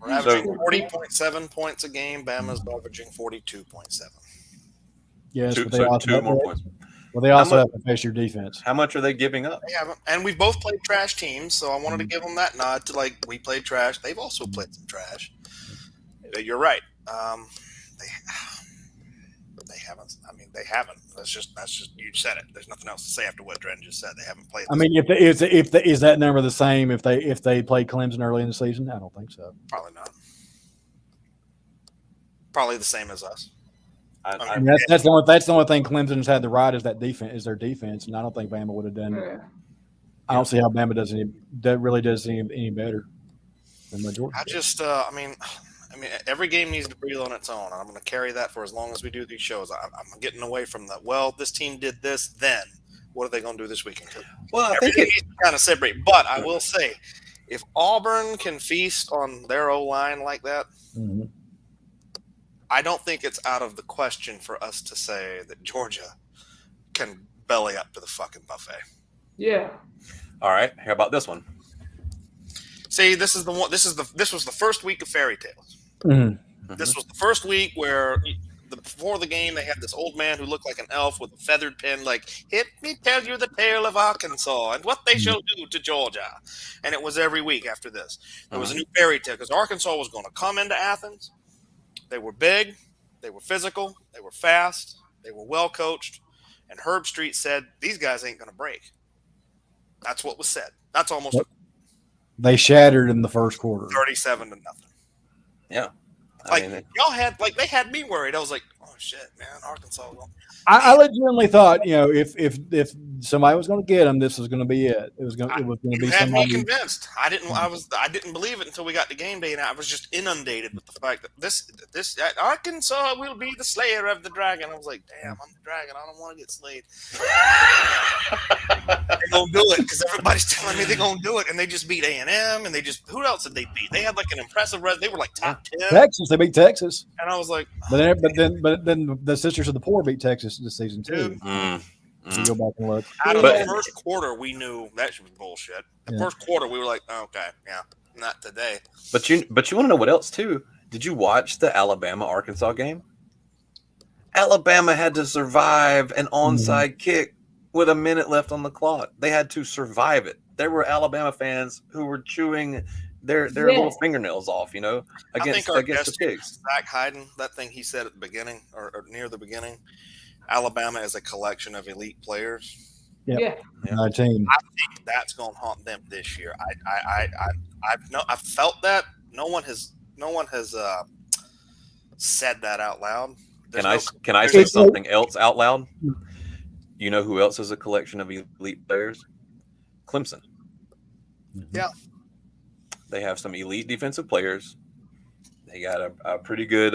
averaging 40.7 points a game. Bama's averaging 42.7. Yes, but two more points. Well, they also have to face your defense. How much are they giving up? They haven't, and we've both played trash teams, so I wanted to give them that nod to we played trash. They've also played some trash. You're right. They haven't. I mean, they haven't. That's just you said it. There's nothing else to say after what Dren just said. They haven't played. I mean, is that number the same if they played Clemson early in the season? I don't think so. Probably not. Probably the same as us. I mean, that's the only thing Clemson's had the right is their defense, and I don't think Bama would have done. yeah. I don't see how Bama does any better than what Georgia. I mean, every game needs to breathe on its own. I'm going to carry that for as long as we do these shows. I'm getting away from this team did this, then what are they going to do this weekend? Well, I think it's kind of separate. But I will say, if Auburn can feast on their O-line like that, Mm-hmm. I don't think it's out of the question for us to say that Georgia can belly up to the fucking buffet. Yeah. All right. How about this one? See, this was the first week of fairy tales. Mm-hmm. This was the first week where before the game they had this old man who looked like an elf with a feathered pen, like, "Let me tell you the tale of Arkansas and what they shall do to Georgia." And it was every week after this. There was a new fairy tale because Arkansas was going to come into Athens. They were big, they were physical, they were fast, they were well coached, and Herb Street said, "These guys ain't going to break." That's what was said. That's almost They shattered in the first quarter, 37-0. Yeah. Y'all had they had me worried. I was like, "Oh shit, man, Arkansas." I legitimately thought, if somebody was going to get them, this was going to be it. It was going to be had somebody. me convinced. I didn't believe it until we got to game day, and I was just inundated with the fact that this Arkansas will be the slayer of the dragon. I was like, "Damn, I'm the dragon. I don't want to get slayed." They're gonna do it because everybody's telling me they're gonna do it, and they just beat A&M, and who else did they beat? They had like an impressive they were like top 10. Texas, they beat Texas, and I was like, but then the Sisters of the Poor beat Texas this season too. You go back and look. Out of the first quarter, we knew that was bullshit. The first quarter, we were like, "Okay, yeah, not today." But you want to know what else too? Did you watch the Alabama-Arkansas game? Alabama had to survive an onside kick with a minute left on the clock. They had to survive it. There were Alabama fans who were chewing their little fingernails off, against the Pigs. Zach Hayden, that thing he said at the beginning or near the beginning, Alabama is a collection of elite players. Yeah. 19. I think that's going to haunt them this year. I've felt that. No one has said that out loud. Can I say something else out loud? You know who else is a collection of elite players? Clemson. Yeah. They have some elite defensive players. They got a pretty good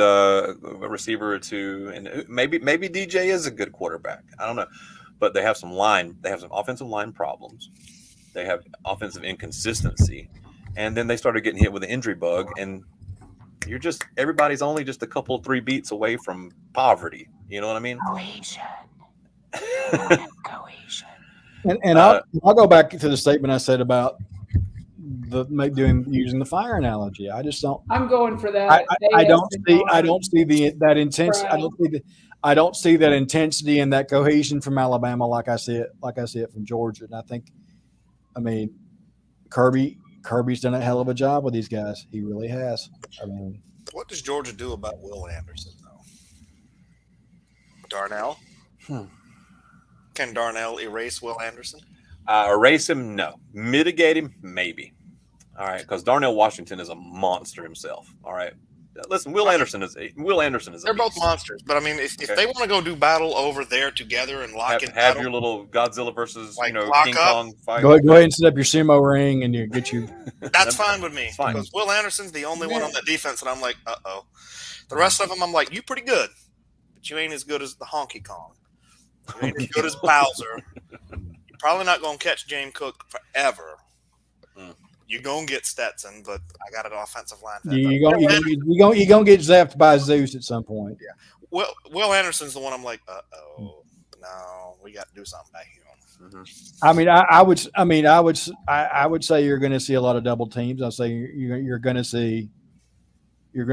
receiver or two, and maybe DJ is a good quarterback. I don't know, but they have some offensive line problems. They have offensive inconsistency, and then they started getting hit with an injury bug, and everybody's only just a couple 3 beats away from poverty. You know what I mean? Cohesion. And I'll go back to the statement I said about using the fire analogy. I just don't. I'm going for that. I don't see that intensity. I don't see that intensity and that cohesion from Alabama like I see it from Georgia. And Kirby's done a hell of a job with these guys. He really has. What does Georgia do about Will Anderson though? Darnell? Can Darnell erase Will Anderson? Erase him? No. Mitigate him? Maybe. All right, because Darnell Washington is a monster himself. All right, Listen, Will Anderson is. They're both monsters, but I mean, if they want to go do battle over there together and lock in have battle, your little Godzilla versus like King lock up. Kong fight. Go ahead and set up your sumo ring and you get you. That's fine with me fine. because Will Anderson's the only one on that defense, and I'm like, uh-oh. The rest of them, I'm like, you pretty good, but you ain't as good as the Honky Kong. You ain't as good as Bowser. You're probably not going to catch James Cook forever. You're going to get Stetson, but I got an offensive line. You're gonna get zapped by Zeus at some point. Yeah. Will Anderson's the one I'm like, uh-oh. No, we got to do something back here. Mm-hmm. I would say you're going to see a lot of double teams. I'll say you're going to see a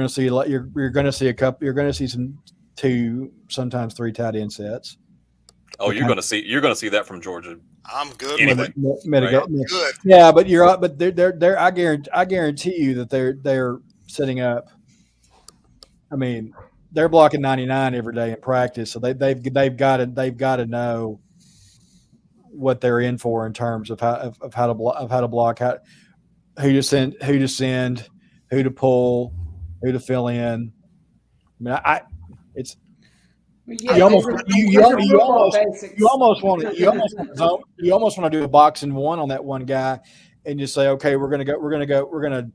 couple. You're going to see some 2, sometimes 3 tight end sets. Oh, you're going to see that from Georgia. I'm good anyway. with it. I'm good. Yeah, but they're I guarantee you that they're setting up. I mean, they're blocking 99 every day in practice, so they've got to know what they're in for in terms of how to block, who to send, who to pull, who to fill in. I mean, it's. You almost want to do a box and one on that one guy, and just say, okay, we're gonna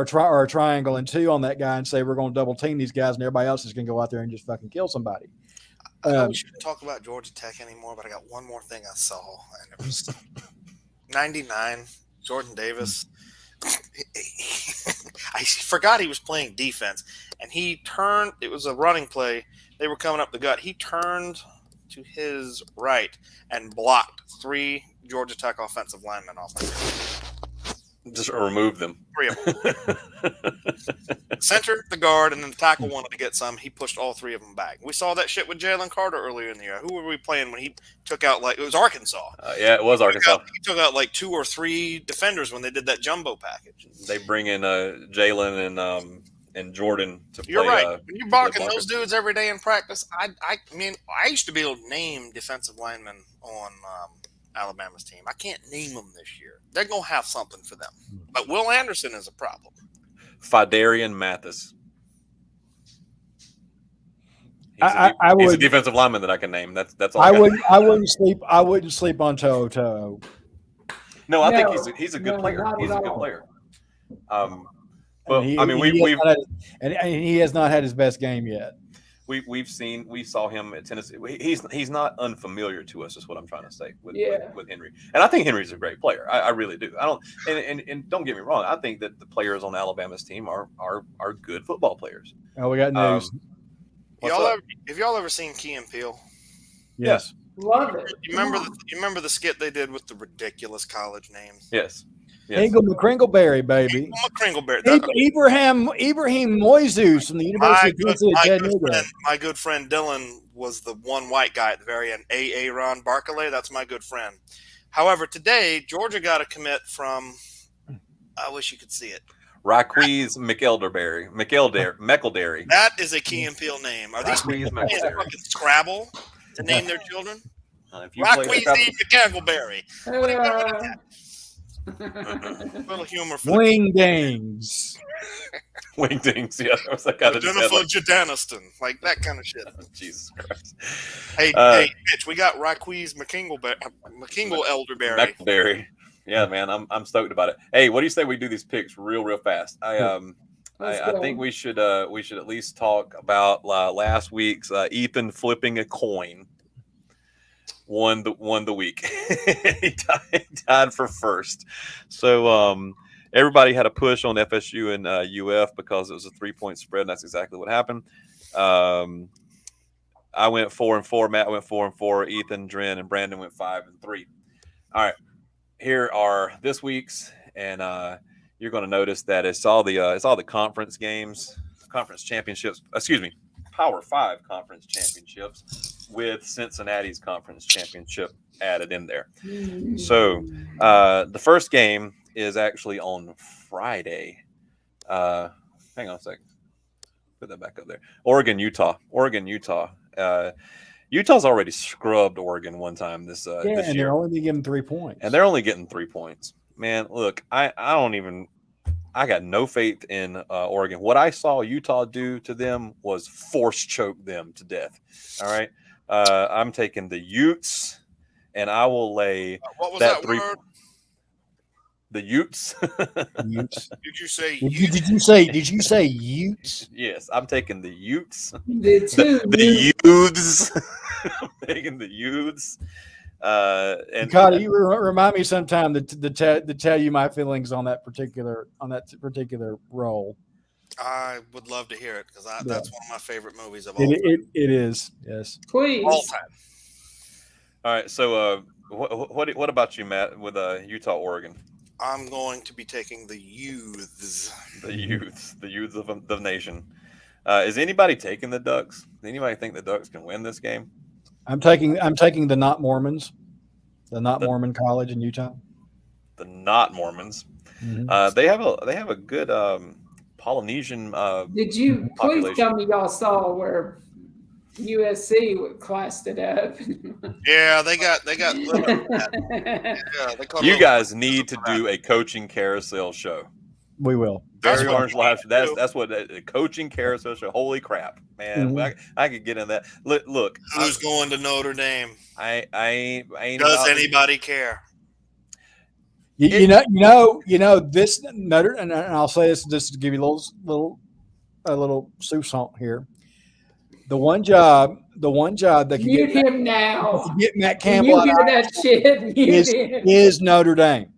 try a triangle and 2 on that guy, and say we're going to double team these guys, and everybody else is going to go out there and just fucking kill somebody. I know we shouldn't talk about Georgia Tech anymore, but I got one more thing I saw, and it was 99 Jordan Davis. I forgot he was playing defense, and he turned. It was a running play. They were coming up the gut. He turned to his right and blocked 3 Georgia Tech offensive linemen off. Just remove them. 3 of them. Center, the guard, and then the tackle wanted to get some. He pushed all 3 of them back. We saw that shit with Jalen Carter earlier in the year. Who were we playing when he took out, it was Arkansas. Yeah, it was Arkansas. He took out 2 or 3 defenders when they did that jumbo package. They bring in Jalen and Jordan to play. You're right. When you're blocking those dudes every day in practice, I mean, I used to be able to name defensive linemen on Alabama's team. I can't name them this year. They're going to have something for them. But Will Anderson is a problem. Fidarian Mathis. He's a defensive lineman that I can name. That's all. I wouldn't sleep on Toto. No, I think he's a good player. He's a good player. Well, he has not had his best game yet. We saw him at Tennessee. He's not unfamiliar to us, is what I'm trying to say with Henry. And I think Henry's a great player. I really do. I don't and don't get me wrong. I think that the players on Alabama's team are good football players. Oh, we got news. Have y'all ever seen Key and Peele? Yes. Love it. You remember the skit they did with the ridiculous college names? Yes. Ingle McCringleberry, baby. McCringleberry. Ibrahim Moises from the University of Tennessee. My good friend Dylan was the one white guy at the very end. Ron Barclay. That's my good friend. However, today Georgia got a commit from. I wish you could see it. Raquez McElderry. That is a Key and Peele name. Are these people playing fucking Scrabble to name their children? Raquez McElderry. Little humor for Wingdings. Wingdings, yeah. That was that kind Jennifer Jadaniston, like that kind of shit. Oh, Jesus Christ. Hey, Mitch, we got Raquez McElderry. Yeah, man, I'm stoked about it. Hey, what do you say we do these picks real fast? I think we should at least talk about last week's Ethan flipping a coin. Won the week. He tied for first. So everybody had a push on FSU and UF because it was a 3-point spread, and that's exactly what happened. I went 4-4. Matt went 4-4. Ethan, Dren, and Brandon went 5-3. All right, here are this week's, and you're going to notice that it's all the conference games, conference championships. Excuse me, Power 5 conference championships with Cincinnati's conference championship added in there. So the first game is actually on Friday. Hang on a second. Put that back up there. Oregon, Utah. Utah's already scrubbed Oregon one time this year. And they're only getting 3 points. And they're only getting 3 points. Man, look, I don't even I got no faith in Oregon. What I saw Utah do to them was force choke them to death. All right. I'm taking the Utes, and I will lay What was that three. word? The Utes. Utes. Did you say Did you say Utes? Yes, I'm taking the Utes. The Utes. I'm taking the Utes. And Ducati, you remind me sometime to tell you my feelings on that particular role. I would love to hear it because that's one of my favorite movies of all It time. is, yes. Please. All time. All right. So, what about you, Matt, with Utah, Oregon? I'm going to be taking the youths. The youths of the nation. Is anybody taking the Ducks? Does anybody think the Ducks can win this game? I'm taking the not Mormons, the not Mormon college in Utah. The not Mormons. Mm-hmm. They have a good Polynesian. Did you population. please tell me y'all saw where USC classed it up? Yeah, they got. Yeah, You guys need to do a coaching carousel show. We will. Barry Orange Live. That's what a coaching carousel show. Holy crap, man! Mm-hmm. I could get in that. Look, who's going to Notre Dame? I ain't. Does anybody care? You know this Notre, and I'll say this just to give you a little soupçon here. The one job that can Mute him now. Get Matt Campbell. You hear that shit? Is Notre Dame.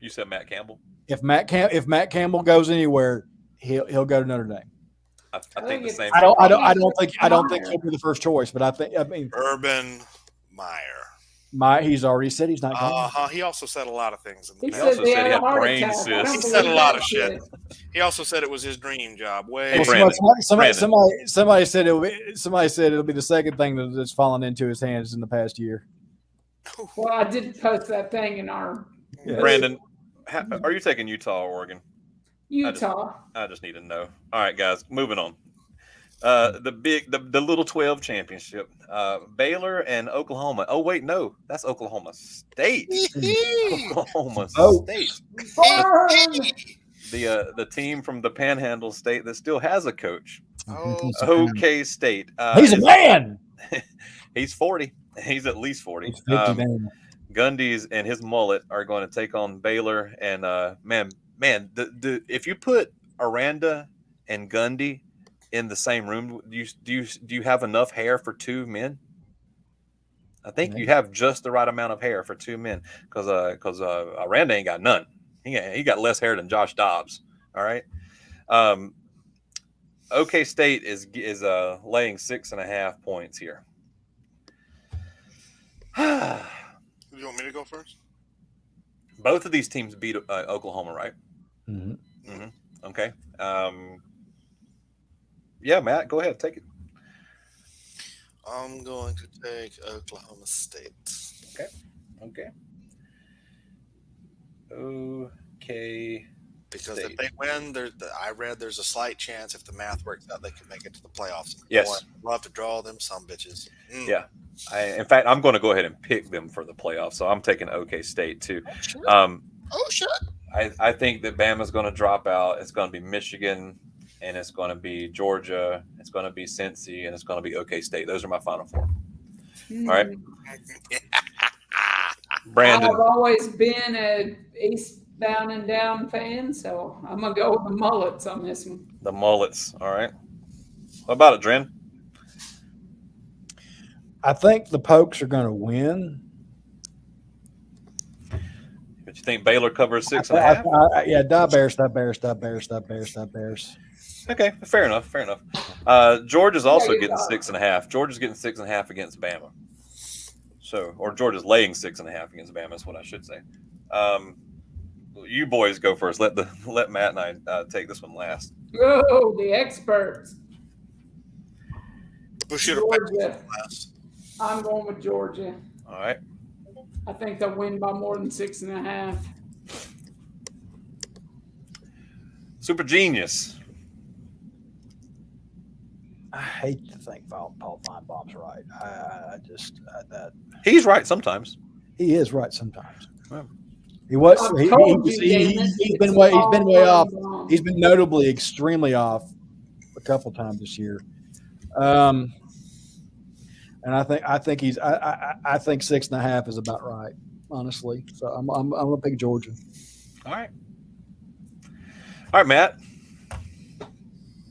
You said Matt Campbell. If Matt Campbell goes anywhere, he'll go to Notre Dame. I think the same. I don't think he'll be the first choice, but I mean Urban Meyer. He's already said he's not going. He also said a lot of things. He also said he had brain cysts. He said a lot of shit. He also said it was his dream job. Somebody said it'll be the second thing that's fallen into his hands in the past year. Well, I did post that thing in our. Brandon, are you taking Utah or Oregon? Utah. I just need to know. All right, guys, moving on. The little 12 championship. Baylor and Oklahoma. Oh wait, no, that's Oklahoma State. Oklahoma State. The team from the Panhandle State that still has a coach. OK State. He's a man. He's 40. He's at least 40. He's 50, Gundy's and his mullet are going to take on Baylor. And man, if you put Aranda and Gundy in the same room, do you have enough hair for two men? I think you have just the right amount of hair for two men because Aranda ain't got none. He got less hair than Josh Dobbs. All right. OK State is laying 6.5 points here. You want me to go first? Both of these teams beat Oklahoma, right? Mm-hmm. Mm-hmm. Okay. Yeah, Matt, go ahead. Take it. I'm going to take Oklahoma State. Okay. Because if they win, I read there's a slight chance if the math works out, they can make it to the playoffs. Yes. Boy, I'd love to draw them some bitches. Yeah. In fact, I'm going to go ahead and pick them for the playoffs. So I'm taking OK State too. Shit. I think that Bama's going to drop out. It's going to be Michigan, and it's going to be Georgia. It's going to be Cincy, and it's going to be OK State. Those are my final four. All right. Brandon. I've always been a Eastbound and Down fan, so I'm going to go with the mullets on this one. The mullets. All right. What about it, Dren? I think the Pokes are going to win. But you think Baylor covers 6.5? Yeah, die Bears. Okay, fair enough. Georgia's also getting 6.5. Georgia's getting 6.5 against Bama. Or Georgia's laying 6.5 against Bama is what I should say. You boys go first. Let Matt and I take this one last. Oh, the experts. Georgia. I'm going with Georgia. All right. I think they'll win by more than 6.5. Super genius. I hate to think Paul Feinbaum's right. He's right sometimes. He is right sometimes. He was. I've told you, Dennis, He's it's been way off. wrong. He's been notably extremely off a couple times this year. And I think he's. I think 6.5 is about right, honestly. So I'm gonna pick Georgia. All right, Matt.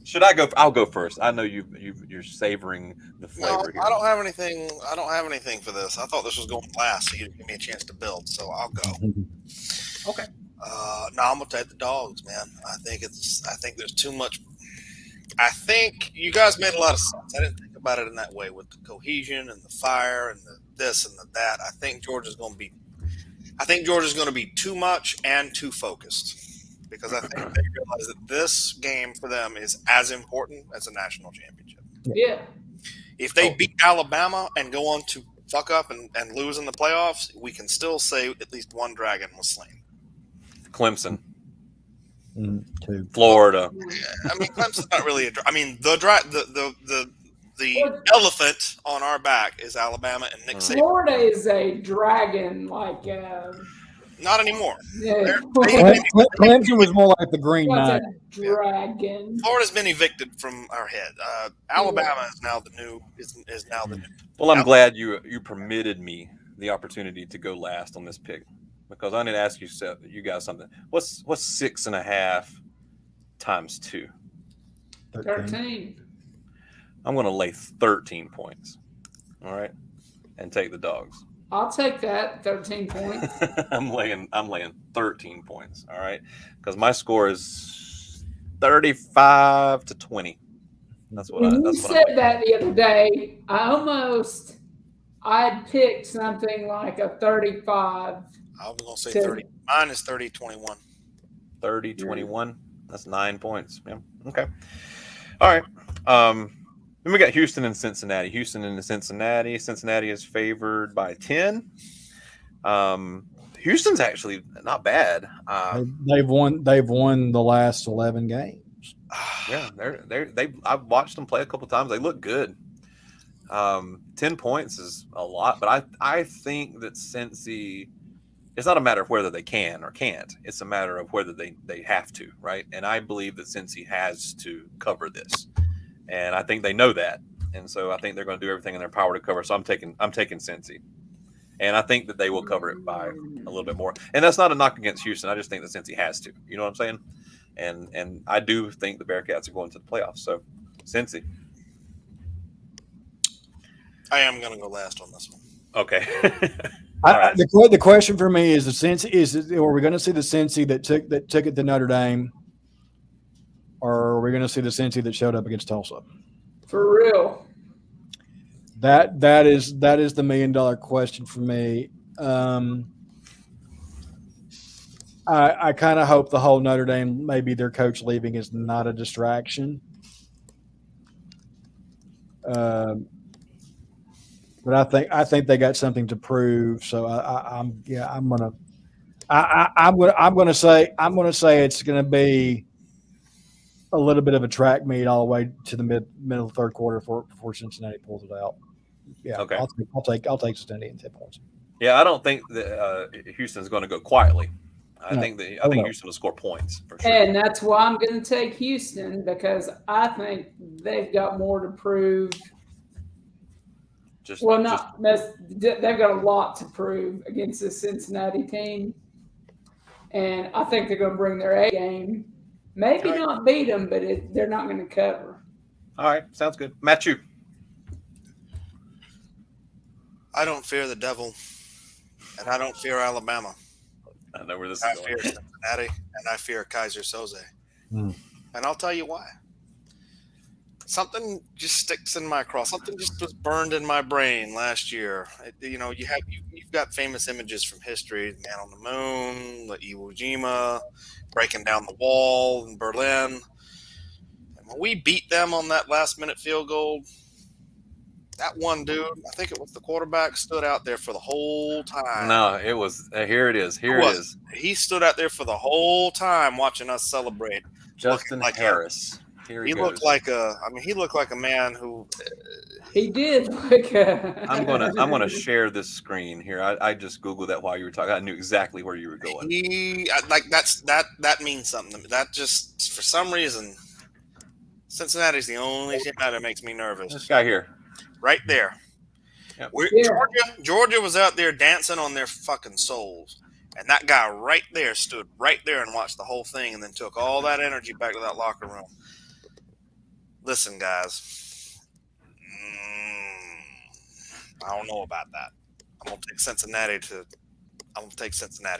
Should I go? I'll go first. I know you're savoring the flavor here. I don't have anything. I don't have anything for this. I thought this was going last, so you didn't give me a chance to build. So I'll go. Okay. No, I'm gonna take the dogs, man. I think there's too much. I think you guys made a lot of sense. I didn't think about it in that way with the cohesion and the fire and the this and the that. I think Georgia's going to be too much and too focused, because I think they realize that this game for them is as important as a national championship. Yeah. If they beat Alabama and go on to fuck up and lose in the playoffs, we can still say at least one dragon was slain. Clemson. Two. Florida. Yeah, I mean, Clemson's not really the elephant on our back is Alabama and Nick Saban. Florida is a dragon, like Not anymore. yeah. Clemson was more like the Green What's Knight. a dragon? Florida's been evicted from our head. Alabama is now the new. Is now the new. Well, I'm glad you permitted me the opportunity to go last on this pick, because I need to ask you guys something. What's 6.5 times 2? 13. I'm going to lay 13 points. All right, and take the dogs. I'll take that. 13 points. I'm laying 13 points. All right, because my score is 35-20. That's what You said that the other day. I'd picked something like a 35. I was going to say 30. Mine is 30-21. 30-21. That's 9 points. Yeah. Okay. All right. Then we got Houston and Cincinnati. Cincinnati is favored by 10. Houston's actually not bad. They've won the last 11 games. Yeah, I've watched them play a couple times. They look good. 10 points is a lot, but I think that Cincy, it's not a matter of whether they can or can't. It's a matter of whether they have to, right? And I believe that Cincy has to cover this. And I think they know that. And so I think they're going to do everything in their power to cover. So I'm taking Cincy. And I think that they will cover it by a little bit more. And that's not a knock against Houston. I just think that Cincy has to. You know what I'm saying? And I do think the Bearcats are going to the playoffs. So Cincy. I am going to go last on this one. Okay. Right. The question for me is are we going to see the Cincy that took it to Notre Dame, or are we going to see the Cincy that showed up against Tulsa? For real. That is the $1 million question for me. I kind of hope the whole Notre Dame, maybe their coach leaving, is not a distraction. But I think they got something to prove. So I'm gonna say it's gonna be a little bit of a track meet all the way to the middle third quarter before Cincinnati pulls it out. Yeah, okay. I'll take Cincinnati in 10 points. Yeah, I don't think that Houston's going to go quietly. I think Houston will score points for sure. And that's why I'm going to take Houston, because I think they've got more to prove. They've got a lot to prove against this Cincinnati team, and I think they're going to bring their A game. Maybe not beat them, but they're not going to cover. All right, sounds good. Matthew. I don't fear the devil, and I don't fear Alabama. I know where this is going. I fear Cincinnati, and I fear Kaiser Soze. And I'll tell you why. Something just sticks in my craw. Something just was burned in my brain last year. You've got famous images from history: Man on the Moon, the Iwo Jima, breaking down the wall in Berlin. And when we beat them on that last-minute field goal, that one dude, I think it was the quarterback, stood out there for the whole time. No, it was. Here it is. Here it is. He stood out there for the whole time watching us celebrate. Justin Harris. Here He goes. looked like he looked like a man who. He did look. I'm gonna share this screen here. I just Googled that while you were talking. I knew exactly where you were going. That means something. That just for some reason, Cincinnati's the only team that makes me nervous. This guy here, right there. Yep. Georgia was out there dancing on their fucking souls, and that guy right there stood right there and watched the whole thing, and then took all that energy back to that locker room. Listen, guys. I don't know about that. I'm gonna take Cincinnati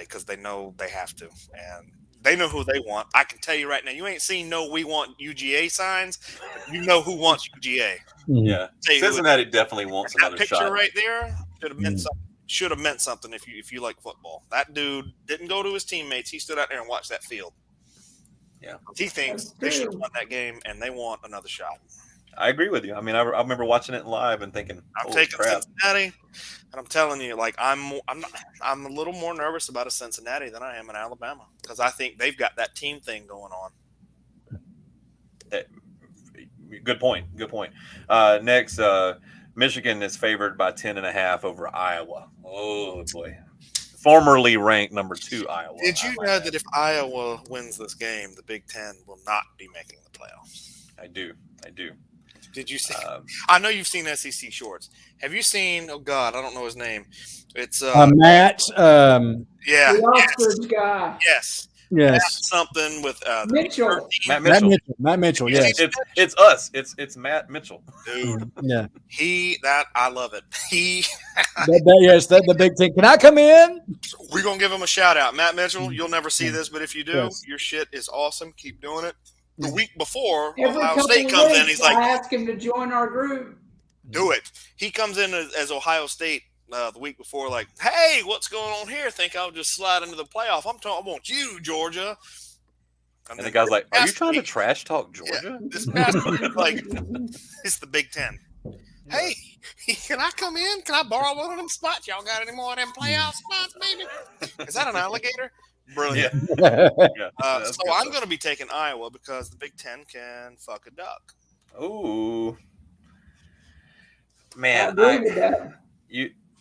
because they know they have to, and they know who they want. I can tell you right now, you ain't seen no "we want UGA" signs. But you know who wants UGA. Yeah, Cincinnati definitely wants another picture shot. Right there should have meant something if you like football. That dude didn't go to his teammates. He stood out there and watched that field. Yeah, he thinks they should have won that game, and they want another shot. I agree with you. I mean, I remember watching it live and thinking, I'm taking Cincinnati, and I'm telling you, like I'm a little more nervous about a Cincinnati than I am in Alabama because I think they've got that team thing going on. Good point. Next, Michigan is favored by 10.5 over Iowa. Oh boy, formerly ranked number 2 Iowa. Did you know that if Iowa wins this game, the Big Ten will not be making the playoffs? I do. Did you see? I know you've seen SEC shorts. Have you seen? Oh God, I don't know his name. It's Matt. Yeah, the Oxford guy. Yes. Something with Mitchell. Matt Mitchell. Yes. It's us. It's Matt Mitchell. Dude. Yeah. I love it. The Big Ten. Can I come in? We're gonna give him a shout out, Matt Mitchell. You'll never see this, but if you do, your shit is awesome. Keep doing it. The week before, Ohio State comes in. He's like, I asked him to join our group. Do it. He comes in as Ohio State the week before, like, hey, what's going on here? Think I'll just slide into the playoff. I want you, Georgia. And the guy's like, are you trying to trash talk Georgia? Yeah, this past week, like, it's the Big Ten. Hey, can I come in? Can I borrow one of them spots? Y'all got any more of them playoff spots, baby? Is that an alligator? Brilliant. Yeah. So I'm going to be taking Iowa because the Big Ten can fuck a duck. Ooh, man! I agree with that.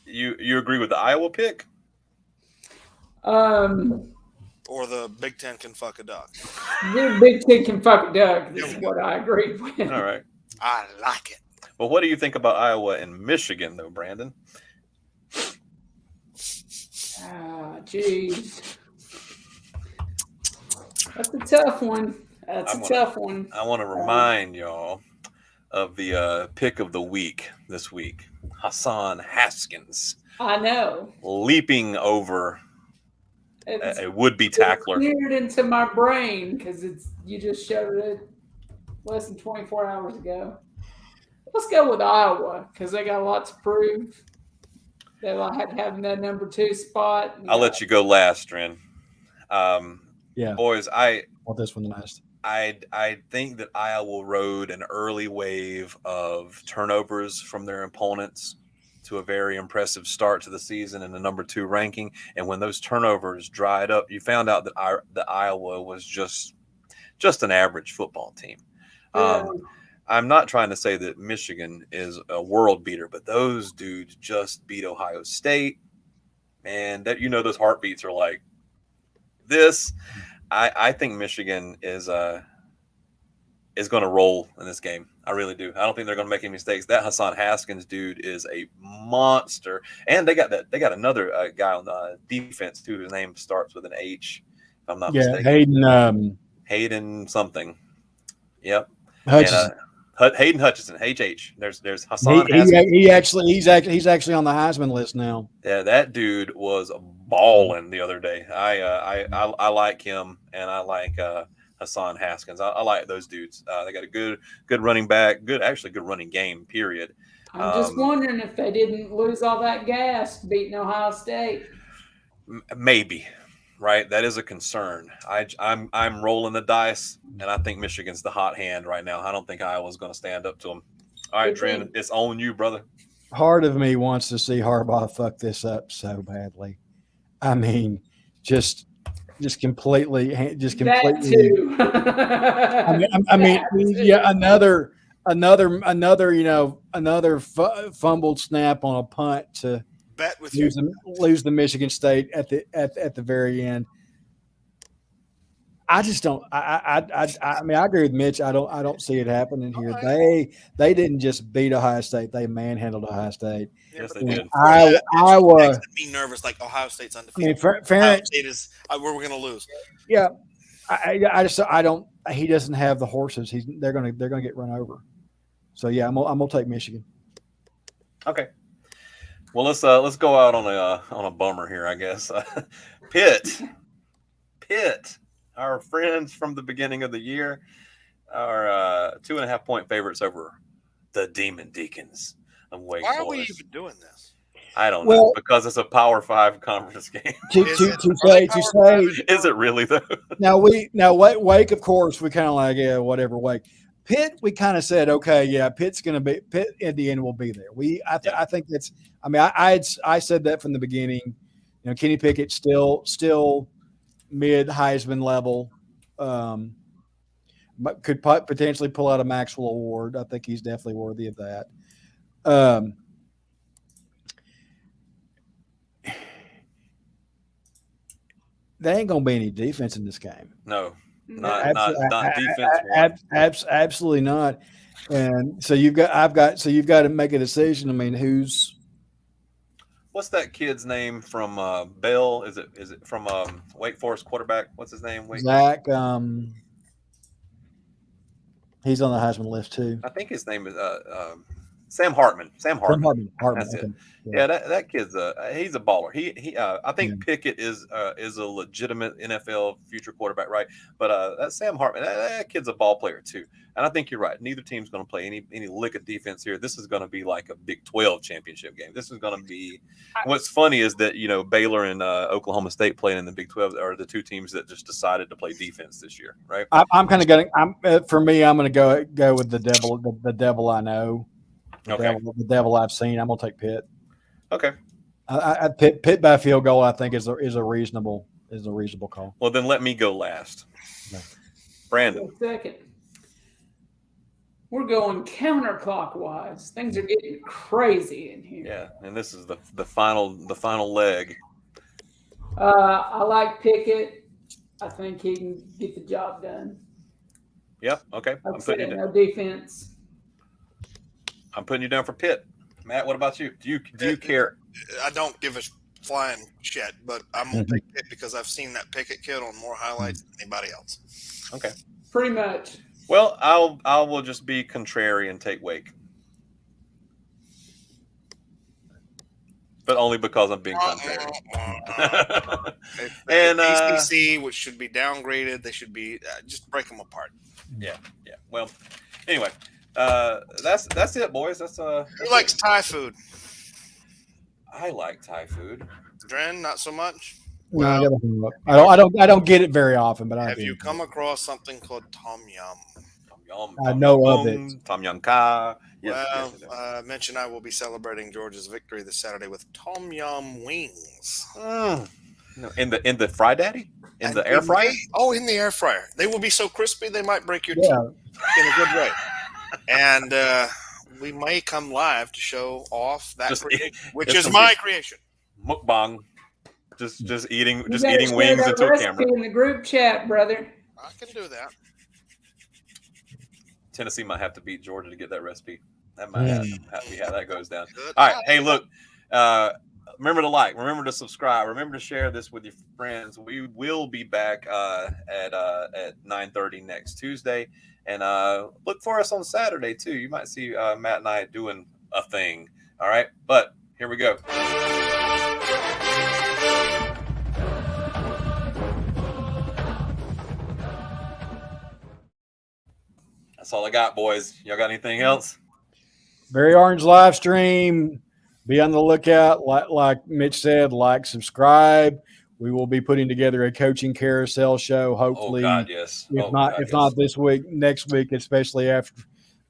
You agree with the Iowa pick? Or the Big Ten can fuck a duck. The Big Ten can fuck a duck. This is what I agree with. All right, I like it. But what do you think about Iowa and Michigan, though, Brandon? Ah, jeez. That's a tough one. Tough one. I want to remind y'all of the pick of the week this week. Hassan Haskins. I know. Leaping over a would-be tackler. It's cleared into my brain because you just showed it less than 24 hours ago. Let's go with Iowa because they got a lot to prove. They like having that number 2 spot. I'll let you go last, Dren. Yeah, boys, I want this one last. I think that Iowa rode an early wave of turnovers from their opponents to a very impressive start to the season in the number 2 ranking. And when those turnovers dried up, you found out that Iowa was just an average football team. I'm not trying to say that Michigan is a world beater, but those dudes just beat Ohio State. Man, that those heartbeats are like this. I think Michigan is going to roll in this game. I really do. I don't think they're going to make any mistakes. That Hassan Haskins dude is a monster, and they got another guy on the defense too, whose name starts with an H. If I'm not mistaken. Hayden something. Yep. Hutchinson. And, Hayden Hutchinson, HH. There's Hassan. He's actually on the Heisman list now. Yeah, that dude was balling the other day. I like him, and I like Hassan Haskins. I like those dudes. They got a good running back, good running game. Period. I'm just wondering if they didn't lose all that gas beating Ohio State. Maybe. Right, that is a concern. I'm rolling the dice, and I think Michigan's the hot hand right now. I don't think Iowa's going to stand up to them. All right, Trent, it's on you, brother. Part of me wants to see Harbaugh fuck this up so badly. I mean, just just completely. That too. Another fumbled snap on a punt to Bet with you. lose the Michigan State at the very end. I just don't. I mean, I agree with Mitch. I don't see it happening here. Right. They didn't just beat Ohio State. They manhandled Ohio State. Yes, they but did. Iowa. Makes me nervous. Like Ohio State's I undefeated. mean, Ohio State is where we're going to lose. Yeah, I don't. He doesn't have the horses. They're gonna get run over. So yeah, I'm gonna take Michigan. Okay. Well, let's go out on a bummer here, I guess. Pitt, our friends from the beginning of the year, are 2.5-point favorites over the Demon Deacons of Wake Why Forest. are we even doing this? I don't know, because it's a Power 5 conference game. To say, is it really though? Now Wake, of course, we kind of like, yeah, whatever. Wake. Pitt, we kind of said, okay, yeah, Pitt in the end will be there. I think that's. I mean, I said that from the beginning. You know, Kenny Pickett still mid Heisman level. But could potentially pull out a Maxwell Award. I think he's definitely worthy of that. There ain't gonna be any defense in this game. No, not defense. Absolutely not. And so you've got to make a decision. I mean, what's that kid's name from Bell? Is it from Wake Forest quarterback? What's his name? Zach. He's on the Heisman list too. I think his name is Sam Hartman. Sam Hartman. That's it. Yeah, that kid's he's a baller. I think Pickett is a legitimate NFL future quarterback, right? But that Sam Hartman, that kid's a ball player too. And I think you're right. Neither team's going to play any lick of defense here. This is going to be like a Big 12 championship game. This is going to be. What's funny is that Baylor and Oklahoma State playing in the Big 12 are the two teams that just decided to play defense this year, right? I'm kind of going. For me, I'm going to go with the devil. The devil I know. The devil I've seen. I'm going to take Pitt. Okay. Pitt by field goal, I think, is a reasonable call. Well, then let me go last. No. Brandon. Second. We're going counterclockwise. Things are getting crazy in here. Yeah, and this is the final leg. I like Pickett. I think he can get the job done. Yeah. Okay. I'm putting you down. No defense. I'm putting you down for Pitt. Matt, what about you? Do you care? I don't give a flying shit, but I'm gonna take Pitt because I've seen that Pickett kid on more highlights than anybody else. Okay. Pretty much. Well, I will just be contrary and take Wake, but only because I'm being contrary. And ACC, which should be downgraded, they should be just break them apart. Yeah. Well, anyway, that's it, boys. Who likes Thai food? I like Thai food. Dren, not so much. Well, I don't get it very often, but have you come across something called tom yum? I know of it. Tom Yum Ka. Yes, Mitch and I will be celebrating Georgia's victory this Saturday with tom yum wings. No, in the Fry Daddy? In the air fryer? In the air fryer. They will be so crispy they might break your teeth in a good way. And we may come live to show off that which is my creation. Mukbang. Just eating wings into a camera. In the group chat, brother. I can do that. Tennessee might have to beat Georgia to get that recipe. That might have to be how that goes down. All right. Hey, look. Remember to like. Remember to subscribe. Remember to share this with your friends. We will be back at 9:30 next Tuesday. And look for us on Saturday, too. You might see Matt and I doing a thing. All right. But here we go. That's all I got, boys. Y'all got anything else? Very Orange live stream. Be on the lookout. Like Mitch said, subscribe. We will be putting together a coaching carousel show. Hopefully, oh God, yes. If not this week, next week, especially after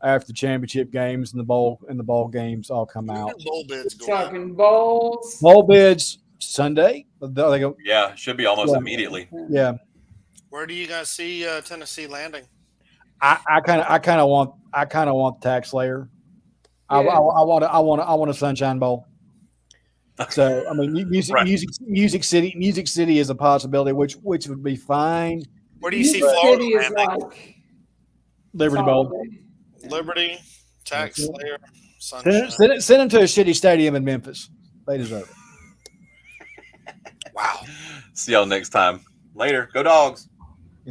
the championship games and the bowl games all come out. Bowl bids talking bowls. Bowl bids Sunday. They go, Yeah, should be almost Yeah. immediately. yeah. Where do you guys see Tennessee landing? I kind of want tax layer. Yeah. I want a Sunshine Bowl. So I mean, Right. Music City is a possibility, which would be fine. Where do you see Music Florida City is landing? like Liberty Bowl. holiday. Liberty, Tax Yeah. Slayer, Sunshine. Send them to a shitty stadium in Memphis. They deserve it. Wow. See y'all next time. Later. Go Dogs.